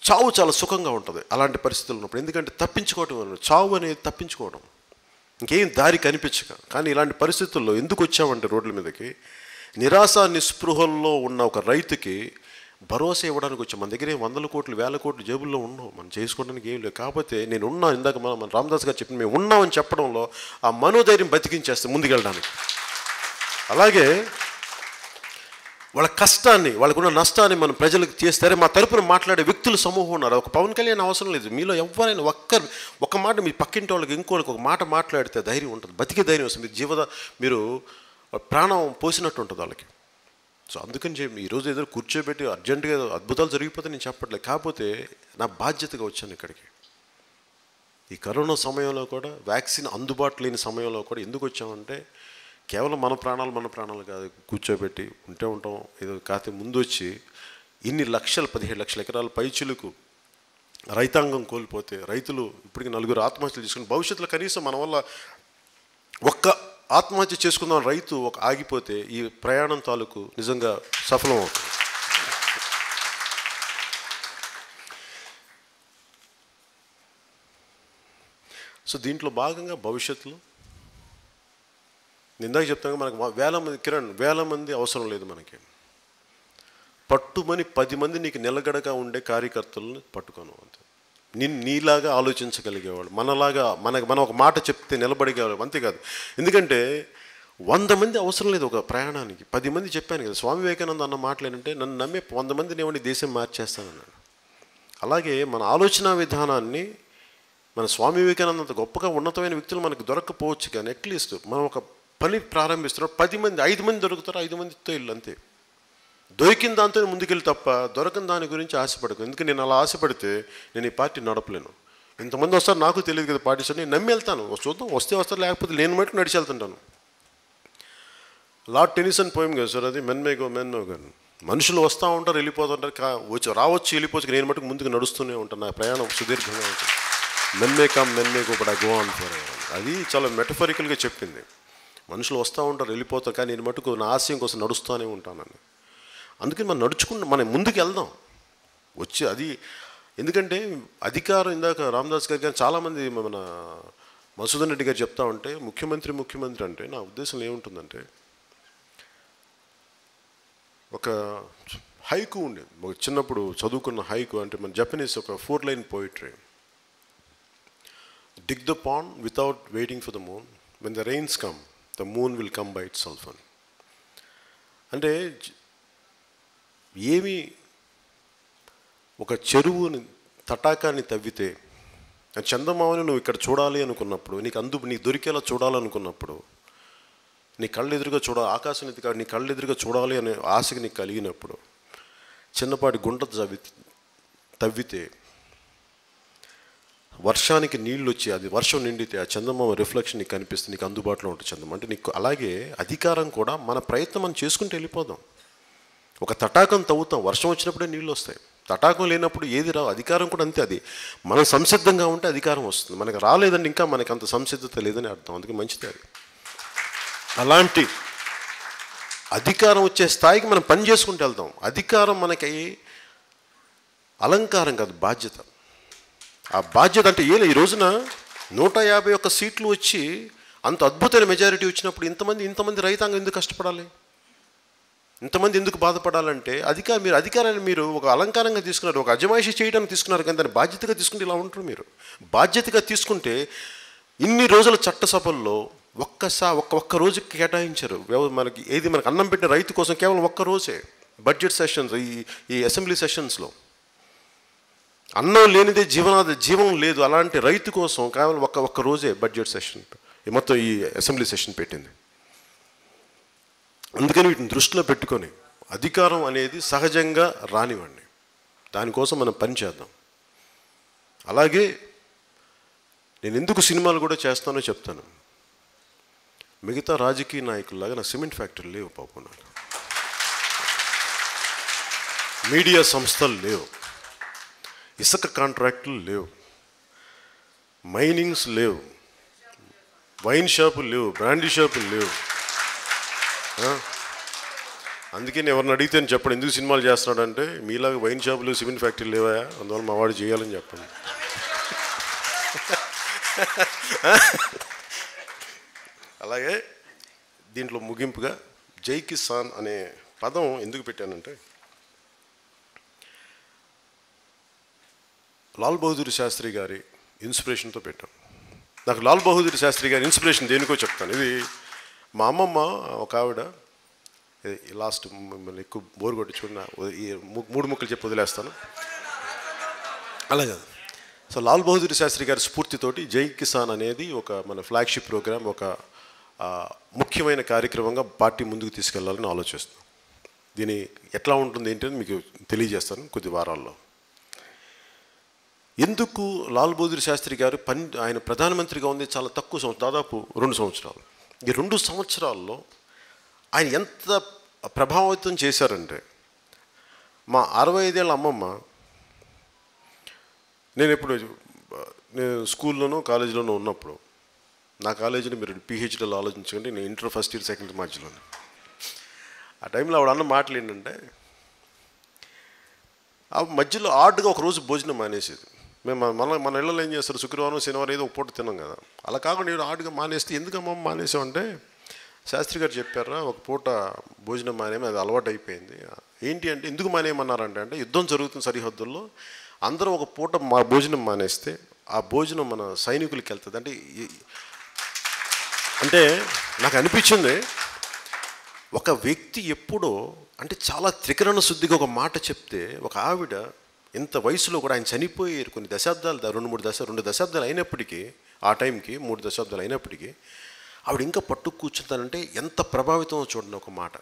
చావు చాలా సుఖంగా ఉంటుంది అలాంటి పరిస్థితులు ఉన్నప్పుడు, ఎందుకంటే తప్పించుకోవటం, చావు అనేది తప్పించుకోవడం, ఇంకేం దారి కనిపించక. కానీ ఇలాంటి పరిస్థితుల్లో ఎందుకు వచ్చామంటే రోడ్ల మీదకి, నిరాశ నిస్పృహల్లో ఉన్న ఒక రైతుకి భరోసా ఇవ్వడానికి వచ్చాం. మన దగ్గర 100 కోట్లు 1000 కోట్లు జేబుల్లో ఉండవు, మనం చేసుకోవడానికి ఏం లేదు. కాకపోతే నేను ఉన్నా, ఇందాక మన రామదాస్ గారు చెప్పిన మేము ఉన్నామని చెప్పడంలో ఆ మనోధైర్యం బతికించేస్తాం ముందుకెళ్ళడానికి. అలాగే వాళ్ళ కష్టాన్ని, వాళ్ళకున్న నష్టాన్ని మనం ప్రజలకు చేస్తారే, మా తరపున మాట్లాడే వ్యక్తుల సమూహం ఉన్నారు. ఒక పవన్ కళ్యాణ్ అవసరం లేదు, మీలో ఎవరైనా ఒక్క మాట మీ పక్కింటి వాళ్ళకి ఇంకోళ్ళకి ఒక మాట మాట్లాడితే ధైర్యం ఉంటుంది, బతికే ధైర్యం వస్తుంది, మీరు ప్రాణం పోసినట్టు ఉంటుంది వాళ్ళకి. సో అందుకని చెప్పి ఈరోజు ఏదో కూర్చోబెట్టి అర్జెంటుగా అద్భుతాలు జరిగిపోతే నేను చెప్పట్లేదు, కాకపోతే నా బాధ్యతగా వచ్చాను ఇక్కడికి. ఈ కరోనా సమయంలో కూడా వ్యాక్సిన్ అందుబాటు లేని సమయంలో కూడా ఎందుకు వచ్చామంటే కేవలం మన ప్రాణాలు కాదు, కూర్చోబెట్టి ఉంటాం ఏదో కాకపోతే ముందు వచ్చి ఇన్ని లక్షలు 17 లక్షల ఎకరాల పైచిలుకు రైతాంగం కోల్పోతే రైతులు ఇప్పటికి 4 ఆత్మహత్యలు చేసుకుని భవిష్యత్తులో కనీసం మన వల్ల ఒక్క ఆత్మహత్య చేసుకుందాం రైతు ఒక ఆగిపోతే ఈ ప్రయాణం తాలూకు నిజంగా సఫలం అవుతుంది. సో దీంట్లో భాగంగా భవిష్యత్తులో ఇందాక చెప్తాను మనకు వేల మంది అవసరం లేదు. మనకి పట్టుమని 10 మంది నీకు నిలగడగా ఉండే కార్యకర్తలను పట్టుకోను అంతే. నీలాగా ఆలోచించగలిగేవాళ్ళు, మనం ఒక మాట చెప్తే నిలబడిగేవాళ్ళు అంతేకాదు. ఎందుకంటే 100 మంది అవసరం లేదు ఒక ప్రయాణానికి. 10 మంది చెప్పాను కదా, స్వామి వివేకానంద అన్న మాటలు ఏంటంటే నన్ను నమ్మే 100 మందిని ఏమని దేశం మార్చేస్తానన్నాడు. అలాగే మన ఆలోచన విధానాన్ని మన స్వామి వివేకానంద అంత గొప్పగా ఉన్నతమైన వ్యక్తులు మనకు దొరకకపోవచ్చు, కానీ అట్లీస్ట్ మనం ఒక పని ప్రారంభిస్తున్నాం 10 మంది 5 మంది దొరుకుతారు, 5 మందితో ఇల్లు అంతే. దొరికిన దాంతో ముందుకెళ్ళి తప్ప దొరకని దాని గురించి ఆశపడకు. ఎందుకంటే నేను అలా ఆశపడితే నేను ఈ పార్టీ నడపలేను. ఇంతమంది వస్తారు నాకు తెలియదు కదా పార్టీస్, నేను నమ్మి వెళ్తాను, చూద్దాం వస్తే వస్తారు లేకపోతే లేని మటుకు నడిచి వెళ్తుంటాను. లార్డ్ టెనిసన్ పోయం కదా సార్, అది మెన్ మే గో గారు. మనుషులు వస్తూ ఉంటారు వెళ్ళిపోతుంటారు, రావచ్చు వెళ్ళిపోవచ్చు, నేను మటుకు ముందుకు నడుస్తూనే ఉంటాను. నా ప్రయాణం సుదీర్ఘంగా ఉంటుంది. Men may go but I go on for ever. అది చాలా మెటఫరికల్గా చెప్పింది. మనుషులు వస్తూ ఉంటారు వెళ్ళిపోతారు, కానీ నేను మటుకు నా ఆశయం కోసం నడుస్తూనే ఉంటానని. అందుకని మనం ముందుకు వెళ్దాం వచ్చి అది. ఎందుకంటే అధికారం ఇందాక రామదాస్ గారు కానీ చాలామంది మన మధుసూదన్ రెడ్డి గారు చెప్తా ఉంటే ముఖ్యమంత్రి అంటే నా ఉద్దేశం ఏముంటుందంటే ఒక హైకు ఉండేది, ఒక చిన్నప్పుడు చదువుకున్న హైకు అంటే మన జపనీస్ ఒక 4 line poetry. Dig the pond without waiting for the moon. When the rains come, the moon will come by itself. అంటే ఏమి ఒక చెరువుని తటాకాన్ని తవ్వితే చందమామని నువ్వు ఇక్కడ చూడాలి అనుకున్నప్పుడు, నీకు దొరికేలా చూడాలనుకున్నప్పుడు, నీ కళ్ళు ఎదురుగా ఆకాశం నీ కళ్ళు ఎదురుగా చూడాలి అనే ఆశకి నీకు కలిగినప్పుడు చిన్నపాటి గుంట తవ్వితే వర్షానికి నీళ్ళు వచ్చి అది వర్షం నిండితే ఆ చందమామ రిఫ్లెక్షన్ నీకు కనిపిస్తుంది, నీకు అందుబాటులో ఉంటుంది చందమామ. అంటే నీకు అలాగే అధికారం కూడా మన ప్రయత్నం మనం చేసుకుంటూ వెళ్ళిపోదాం. ఒక తటాకం తవ్వుతాం, వర్షం వచ్చినప్పుడే నీళ్ళు వస్తాయి. తటాకం లేనప్పుడు ఏది రావు. అధికారం కూడా అంతే. అది మనం సంసిద్ధంగా ఉంటే అధికారం వస్తుంది. మనకు రాలేదండి, ఇంకా మనకు అంత సంసిద్ధత లేదని అర్థం. అందుకే మంచిది అది. అలాంటి అధికారం వచ్చే స్థాయికి మనం పని చేసుకుంటూ వెళ్తాం. అధికారం మనకి అలంకారం కాదు, బాధ్యత. ఆ బాధ్యత అంటే ఈ రోజున 151 సీట్లు వచ్చి అంత అద్భుతమైన మెజారిటీ వచ్చినప్పుడు ఇంతమంది రైతాంగం ఎందుకు కష్టపడాలి, ఇంతమంది ఎందుకు బాధపడాలంటే అధికారాన్ని మీరు ఒక అలంకారంగా తీసుకున్నారు, ఒక అజమాయిషీ చేయడానికి తీసుకున్నారు, కానీ దాన్ని బాధ్యతగా తీసుకుంటే ఇలా ఉంటారు. మీరు బాధ్యతగా తీసుకుంటే ఇన్ని రోజుల చట్టసభల్లో ఒక్క రోజుకి కేటాయించారు. మనకి అన్నం పెట్టిన రైతు కోసం కేవలం ఒక్క రోజే బడ్జెట్ సెషన్స్, ఈ అసెంబ్లీ సెషన్స్లో అన్నం లేనిదే జీవం లేదు. అలాంటి రైతు కోసం కేవలం ఒక్క రోజే బడ్జెట్ సెషన్ మొత్తం ఈ అసెంబ్లీ సెషన్ పెట్టింది. అందుకని వీటిని దృష్టిలో పెట్టుకొని అధికారం అనేది సహజంగా రానివ్వండి, దానికోసం మనం పని చేద్దాం. అలాగే నేను ఎందుకు సినిమాలు కూడా చేస్తానో చెప్తాను. మిగతా రాజకీయ నాయకుల్లాగా నా సిమెంట్ ఫ్యాక్టరీలు లేవు పాపం, నాకు మీడియా సంస్థలు లేవు, ఇసుక కాంట్రాక్టులు లేవు, మైనింగ్స్ లేవు, వైన్ షాపులు లేవు, బ్రాండీ షాపులు లేవు. అందుకే నేను ఎవరిని అడిగితే చెప్పండి ఎందుకు సినిమాలు చేస్తున్నాడు అంటే, మీలాగా వైన్ షాపులు సిమెంట్ ఫ్యాక్టరీలు లేవా, అందువల్ల మా వాడు చేయాలని చెప్పండి. అలాగే దీంట్లో ముగింపుగా జై కిసాన్ అనే పదం ఎందుకు పెట్టానంటే, లాల్ బహదూర్ శాస్త్రి గారి ఇన్స్పిరేషన్తో పెట్టాను. నాకు లాల్ బహదూర్ శాస్త్రి గారి ఇన్స్పిరేషన్ దేనికో చెప్తాను. ఇది మా అమ్మమ్మ ఒక ఆవిడ, లాస్ట్ మిమ్మల్ని ఎక్కువ బోర్ కొట్టి చూడ ఈ 3 ముక్కలు చెప్పి వదిలేస్తాను. అలాగే సో లాల్ బహదూర్ శాస్త్రి గారి స్ఫూర్తితోటి జై కిసాన్ అనేది ఒక మన ఫ్లాగ్షిప్ ప్రోగ్రామ్, ఒక ముఖ్యమైన కార్యక్రమంగా పార్టీ ముందుకు తీసుకెళ్లాలని ఆలోచిస్తున్నాం. దీని ఎట్లా ఉంటుంది ఏంటని మీకు తెలియజేస్తాను కొద్ది వారాల్లో. ఎందుకు లాల్ బహదూర్ శాస్త్రి గారు ఆయన ప్రధానమంత్రిగా ఉంది చాలా తక్కువ సంవత్సరం, దాదాపు 2 సంవత్సరాలు. ఈ 2 సంవత్సరాల్లో ఆయన ఎంత ప్రభావితం చేశారంటే, మా 65 ఏళ్ళ అమ్మమ్మ, నేను స్కూల్లోనూ కాలేజీలోనూ ఉన్నప్పుడు, నా కాలేజీని మీరు పిహెచ్డీలో ఆలోచించకండి, నేను inter first year second year మధ్యలోనే. ఆ టైంలో ఆవిడ అన్న మాటలు ఏంటంటే, ఆ మధ్యలో ఆర్డ్గా ఒకరోజు భోజనం మానేసేది. మేము మన ఇళ్ళలో ఏం చేస్తారు, శుక్రవారం శనివారం ఏదో ఒక పూట తిన్నాం కదా, అలా కాకుండా నేను ఆర్డ్గా మానేస్తే, ఎందుకమ్మా మానేసామంటే, శాస్త్రి గారు చెప్పారా ఒక పూట భోజనం మానేమి, అది అలవాటు అయిపోయింది. ఏంటి అంటే, ఎందుకు మానేయమన్నారంటే, యుద్ధం జరుగుతున్న సరిహద్దుల్లో అందరూ ఒక పూట భోజనం మానేస్తే ఆ భోజనం మన సైనికులకి వెళ్తుంది. అంటే నాకు అనిపించింది, ఒక వ్యక్తి ఎప్పుడో అంటే చాలా త్రికరణ శుద్ధిగా ఒక మాట చెప్తే, ఒక ఆవిడ ఇంత వయసులో కూడా, ఆయన చనిపోయారు కొన్ని దశాబ్దాలు, 2 దశాబ్దాలు అయినప్పటికీ, ఆ టైంకి 3 దశాబ్దాలు అయినప్పటికీ ఆవిడ ఇంకా పట్టు కూర్చుంటానంటే ఎంత ప్రభావితం చూడండి. ఒక మాట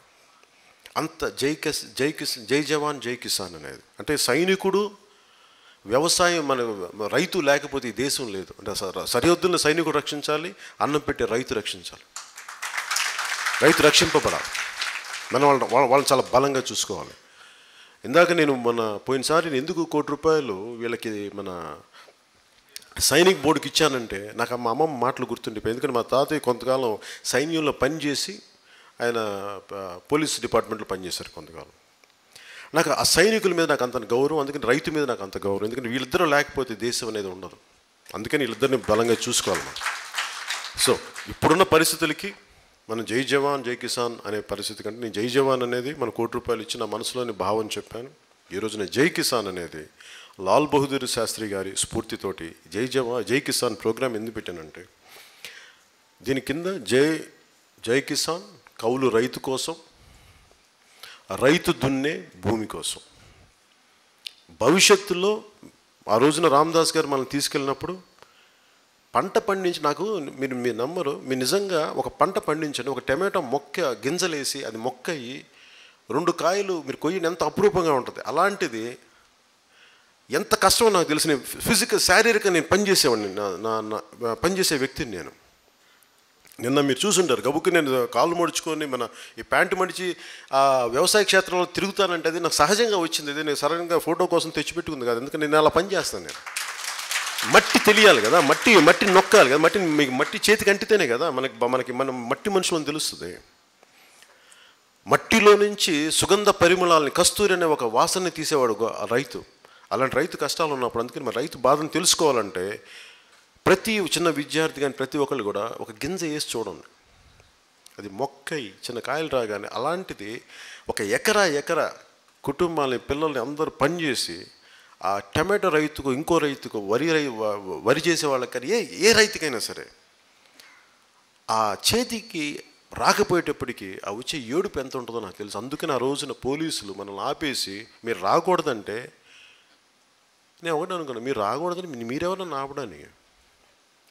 అంత జై జవాన్ జై కిసాన్ అనేది, అంటే సైనికుడు, వ్యవసాయం, మన రైతు లేకపోతే ఈ దేశం లేదు. అంటే సరిహద్దులను సైనికుడు రక్షించాలి, అన్నం పెట్టే రైతు రక్షించాలి, రైతు రక్షింపబడాలి, మనం వాళ్ళని చాలా బలంగా చూసుకోవాలి. ఇందాక నేను పోయినసారి నేను ఎందుకు ₹1 వీళ్ళకి మన సైనిక్ బోర్డుకి ఇచ్చానంటే, నాకు మా అమ్మమ్మ మాటలు గుర్తుండిపోయి. ఎందుకంటే మా తాతయ్య కొంతకాలం సైన్యంలో పనిచేసి ఆయన పోలీస్ డిపార్ట్మెంట్లో పనిచేశారు కొంతకాలం. నాకు ఆ సైనికుల మీద నాకు అంత గౌరవం, అందుకని రైతు మీద నాకు అంత గౌరవం. ఎందుకంటే వీళ్ళిద్దరూ లేకపోతే దేశం అనేది ఉండదు, అందుకని వీళ్ళిద్దరిని బలంగా చూసుకోవాలి మనం. సో ఇప్పుడున్న పరిస్థితులకి మనం జై జవాన్ జై కిసాన్ అనే పరిస్థితి కంటే, నేను జై జవాన్ అనేది మన ₹1 ఇచ్చి నా మనసులోని భావం చెప్పాను. ఈరోజు నేను జై కిసాన్ అనేది లాల్ బహదూర్ శాస్త్రి గారి స్ఫూర్తితోటి జై కిసాన్ ప్రోగ్రాం ఎందుకు పెట్టానంటే, దీని కింద జై కిసాన్, కౌలు రైతు కోసం, రైతు దున్నే భూమి కోసం. భవిష్యత్తులో ఆ రోజున రామదాస్ గారు మనల్ని తీసుకెళ్ళినప్పుడు పంట పండించి, మీరు నమ్మరు, మీరు నిజంగా ఒక పంట పండించండి, ఒక టమాటో మొక్క గింజలేసి అది మొక్క అయ్యి 2 కాయలు మీరు కొయ్యని ఎంత అపురూపంగా ఉంటుంది. అలాంటిది ఎంత కష్టమో నాకు తెలిసిన శారీరకంగా నేను పనిచేసేవాడిని, పనిచేసే వ్యక్తిని నేను. నిన్న మీరు చూసుంటారు, గబుక్కి నేను కాళ్ళు మడుచుకొని ఈ ప్యాంటు మడిచి ఆ వ్యవసాయ క్షేత్రంలో తిరుగుతానంటే అది నాకు సహజంగా వచ్చింది. అది నేను సడన్గా ఫోటో కోసం తెచ్చిపెట్టుకుంది కాదు, ఎందుకంటే నేను అలా పనిచేస్తాను. నేను మట్టి తెలియాలి కదా, మట్టి నొక్కాలి కదా, మట్టి చేతికి అంటితేనే కదా మన మట్టి మనుషులని తెలుస్తుంది. మట్టిలో నుంచి సుగంధ పరిమళాలని, కస్తూరి అనే ఒక వాసనని తీసేవాడు రైతు. అలాంటి రైతు కష్టాలు ఉన్నప్పుడు, అందుకని మన రైతు బాధను తెలుసుకోవాలంటే ప్రతి చిన్న విద్యార్థి కానీ ప్రతి ఒక్కళ్ళు కూడా ఒక గింజ వేసి చూడండి, అది మొక్కై చిన్న కాయలు రాగానే. అలాంటిది ఒక ఎకరా కుటుంబాలని, పిల్లల్ని అందరూ పనిచేసి ఆ టమాటో రైతుకు, ఇంకో రైతుకు, వరి చేసే వాళ్ళకి కానీ ఏ రైతుకైనా సరే ఆ చేతికి రాకపోయేటప్పటికీ ఆ వచ్చే ఏడుపు ఎంత ఉంటుందో నాకు తెలుసు. అందుకని ఆ రోజున పోలీసులు మనల్ని ఆపేసి, మీరు రాకూడదంటే, నేను ఒకటి అనుకున్నాను, మీరు రాకూడదని మీరెవరన్నా ఆపడానికి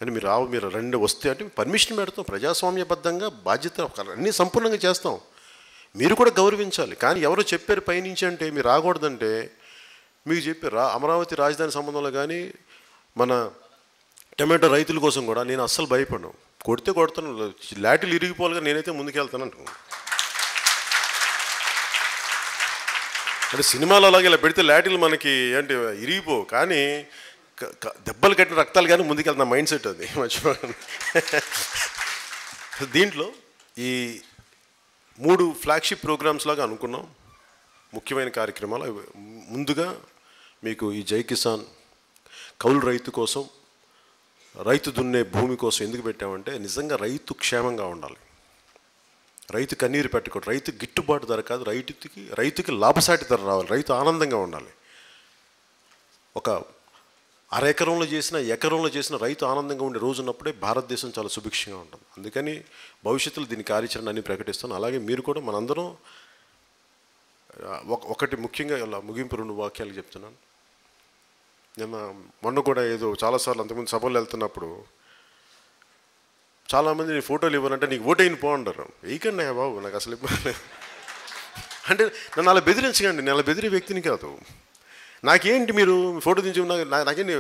అంటే, మీరు రెండు వస్తే అంటే పర్మిషన్ పెడతాం, ప్రజాస్వామ్యబద్ధంగా బాధ్యత అన్నీ సంపూర్ణంగా చేస్తాం, మీరు కూడా గౌరవించాలి. కానీ ఎవరో చెప్పారు పైనుంచి అంటే మీరు రాకూడదంటే, మీకు చెప్పారు అమరావతి రాజధాని సంబంధంలో కానీ మన టమాటో రైతుల కోసం కూడా నేను అస్సలు భయపడను. కొడతాను, లాఠీలు ఇరిగిపోవాలిగా, నేనైతే ముందుకెళ్తాను అనుకున్నాను. అంటే సినిమాలో అలాగే ఇలా పెడితే లాఠీలు మనకి అంటే ఇరిగిపోవు, కానీ దెబ్బలు కట్టిన రక్తాలు కానీ ముందుకెళ్తున్న మైండ్ సెట్ అది మర్చిపోయాను. దీంట్లో ఈ 3 ఫ్లాగ్షిప్ ప్రోగ్రామ్స్ లాగా అనుకున్నాం, ముఖ్యమైన కార్యక్రమాలు. ముందుగా మీకు ఈ జై కిసాన్, కౌలు రైతు కోసం, రైతు దున్నే భూమి కోసం ఎందుకు పెట్టామంటే, నిజంగా రైతు క్షేమంగా ఉండాలి, రైతు కన్నీరు పెట్టకూడదు, రైతు గిట్టుబాటు ధర కాదు, రైతుకి లాభసాటి ధర రావాలి, రైతు ఆనందంగా ఉండాలి. ఒక ఎకరంలో చేసిన రైతు ఆనందంగా ఉండే రోజు ఉన్నప్పుడే భారతదేశం చాలా సుభిక్షంగా ఉంటుంది. అందుకని భవిష్యత్తులో దీని కార్యాచరణ అన్ని ప్రకటిస్తాను. అలాగే మీరు కూడా, మనందరం ఒకటి ముఖ్యంగా ఇలా ముగింపు 2 వాక్యాలు చెప్తున్నాను. మొన్న కూడా ఏదో చాలాసార్లు అంతకుముందు సభలు వెళ్తున్నప్పుడు చాలామంది నీ ఫోటోలు ఇవ్వనంటే నీకు ఓటైన పో అంటారు. వేయకండి బాబు, నాకు అసలు ఇబ్బంది అంటే నన్ను అలా బెదిరించకండి, నేను అలా బెదిరే వ్యక్తిని కాదు. నాకేంటి మీరు ఫోటో దించి నాకేంటి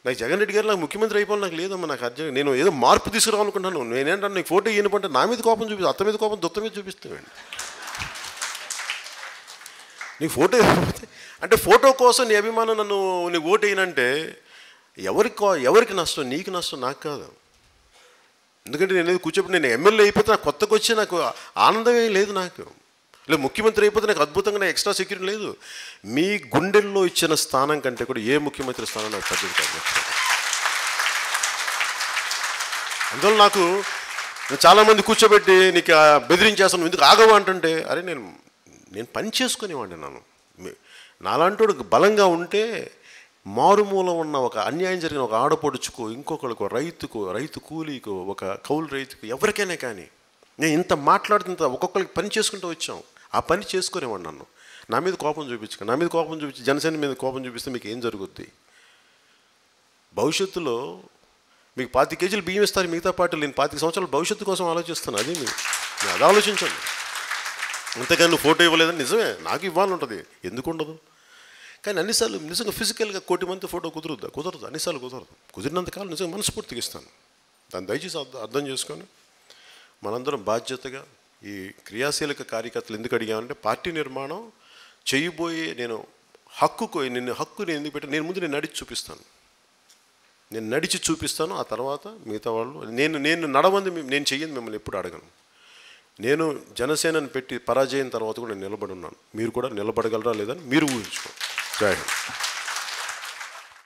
నాకు జగన్ రెడ్డి గారు నాకు ముఖ్యమంత్రి అయిపోవాలి నాకు లేదమ్మా, నాకు అర్జెంట్, నేను ఏదో మార్పు తీసుకురావాలనుకుంటున్నాను. నేనేంటన్నా నీకు ఫోటో ఇవ్వనుకుంటే నా మీద కోపం చూపిస్తాను, అత్త మీద కోపం దుత్త మీద చూపిస్తామండి. నీకు ఫోటో ఇవ్వకపోతే అంటే ఫోటో కోసం నీ అభిమానం నన్ను నీకు ఓటు వేయనంటే ఎవరికి నష్టం? నీకు నష్టం, నాకు కాదు. ఎందుకంటే నేను కూర్చోబెట్టి నేను ఎమ్మెల్యే అయిపోతే నాకు కొత్తగా వచ్చి నాకు ఆనందమే లేదు, నాకు లేదు ముఖ్యమంత్రి అయిపోతే నాకు అద్భుతంగా నాకు ఎక్స్ట్రా సెక్యూరిటీ లేదు. మీ గుండెల్లో ఇచ్చిన స్థానం కంటే కూడా ఏ ముఖ్యమంత్రి స్థానం నాకు పెద్దది కాదు. అందువల్ల నాకు చాలామంది కూర్చోబెట్టి నీకు బెదిరించేస్తాను, ఎందుకు ఆగవు అంటుంటే, అరే నేను పని చేసుకునేవాడిని. నాలాంటి బలంగా ఉంటే మారుమూల ఉన్న ఒక అన్యాయం జరిగిన ఒక ఆడపడుచుకో, ఇంకొకరికి, రైతు కూలీకో, ఒక కౌలు రైతుకు, ఎవరికైనా కానీ నేను ఇంత మాట్లాడుతుంత ఒక్కొక్కరికి పని చేసుకుంటూ వచ్చాం. ఆ పని చేసుకునేవాడు. నా మీద కోపం చూపించి జనసేన మీద కోపం చూపిస్తే మీకు ఏం జరుగుద్ది? భవిష్యత్తులో మీకు 25 కేజీలు బియ్యం ఇస్తారు మిగతా పార్టీలు. నేను 25 సంవత్సరాల భవిష్యత్తు కోసం ఆలోచిస్తాను. అది అది ఆలోచించండి. అంతేకాని నువ్వు ఫోటో ఇవ్వలేదని నిజమే, నాకు ఇవ్వాలని ఉంటుంది, ఎందుకు ఉండదు? కానీ అన్నిసార్లు నిజంగా ఫిజికల్గా 1 కోటి మంది ఫోటో కుదరదు, అన్నిసార్లు కుదరదు. కుదిరినంతకాలం నిజంగా మనస్ఫూర్తిగా ఇస్తాను. దాన్ని దయచేసి అర్థం చేసుకొని మనందరం బాధ్యతగా ఈ క్రియాశీలక కార్యకర్తలు ఎందుకు అడిగామంటే, పార్టీ నిర్మాణం చేయబోయే నేను హక్కుని ఎందుకు పెట్టి నేను నడిచి చూపిస్తాను. ఆ తర్వాత మిగతా వాళ్ళు నేను నడవంది నేను చెయ్యింది మిమ్మల్ని ఎప్పుడు అడగను. నేను జనసేనని పెట్టి పరాజయం తర్వాత కూడా నేను నిలబడి ఉన్నాను. మీరు కూడా నిలబడగలరా లేదని మీరు ఊహించుకోండి. జై హింద్.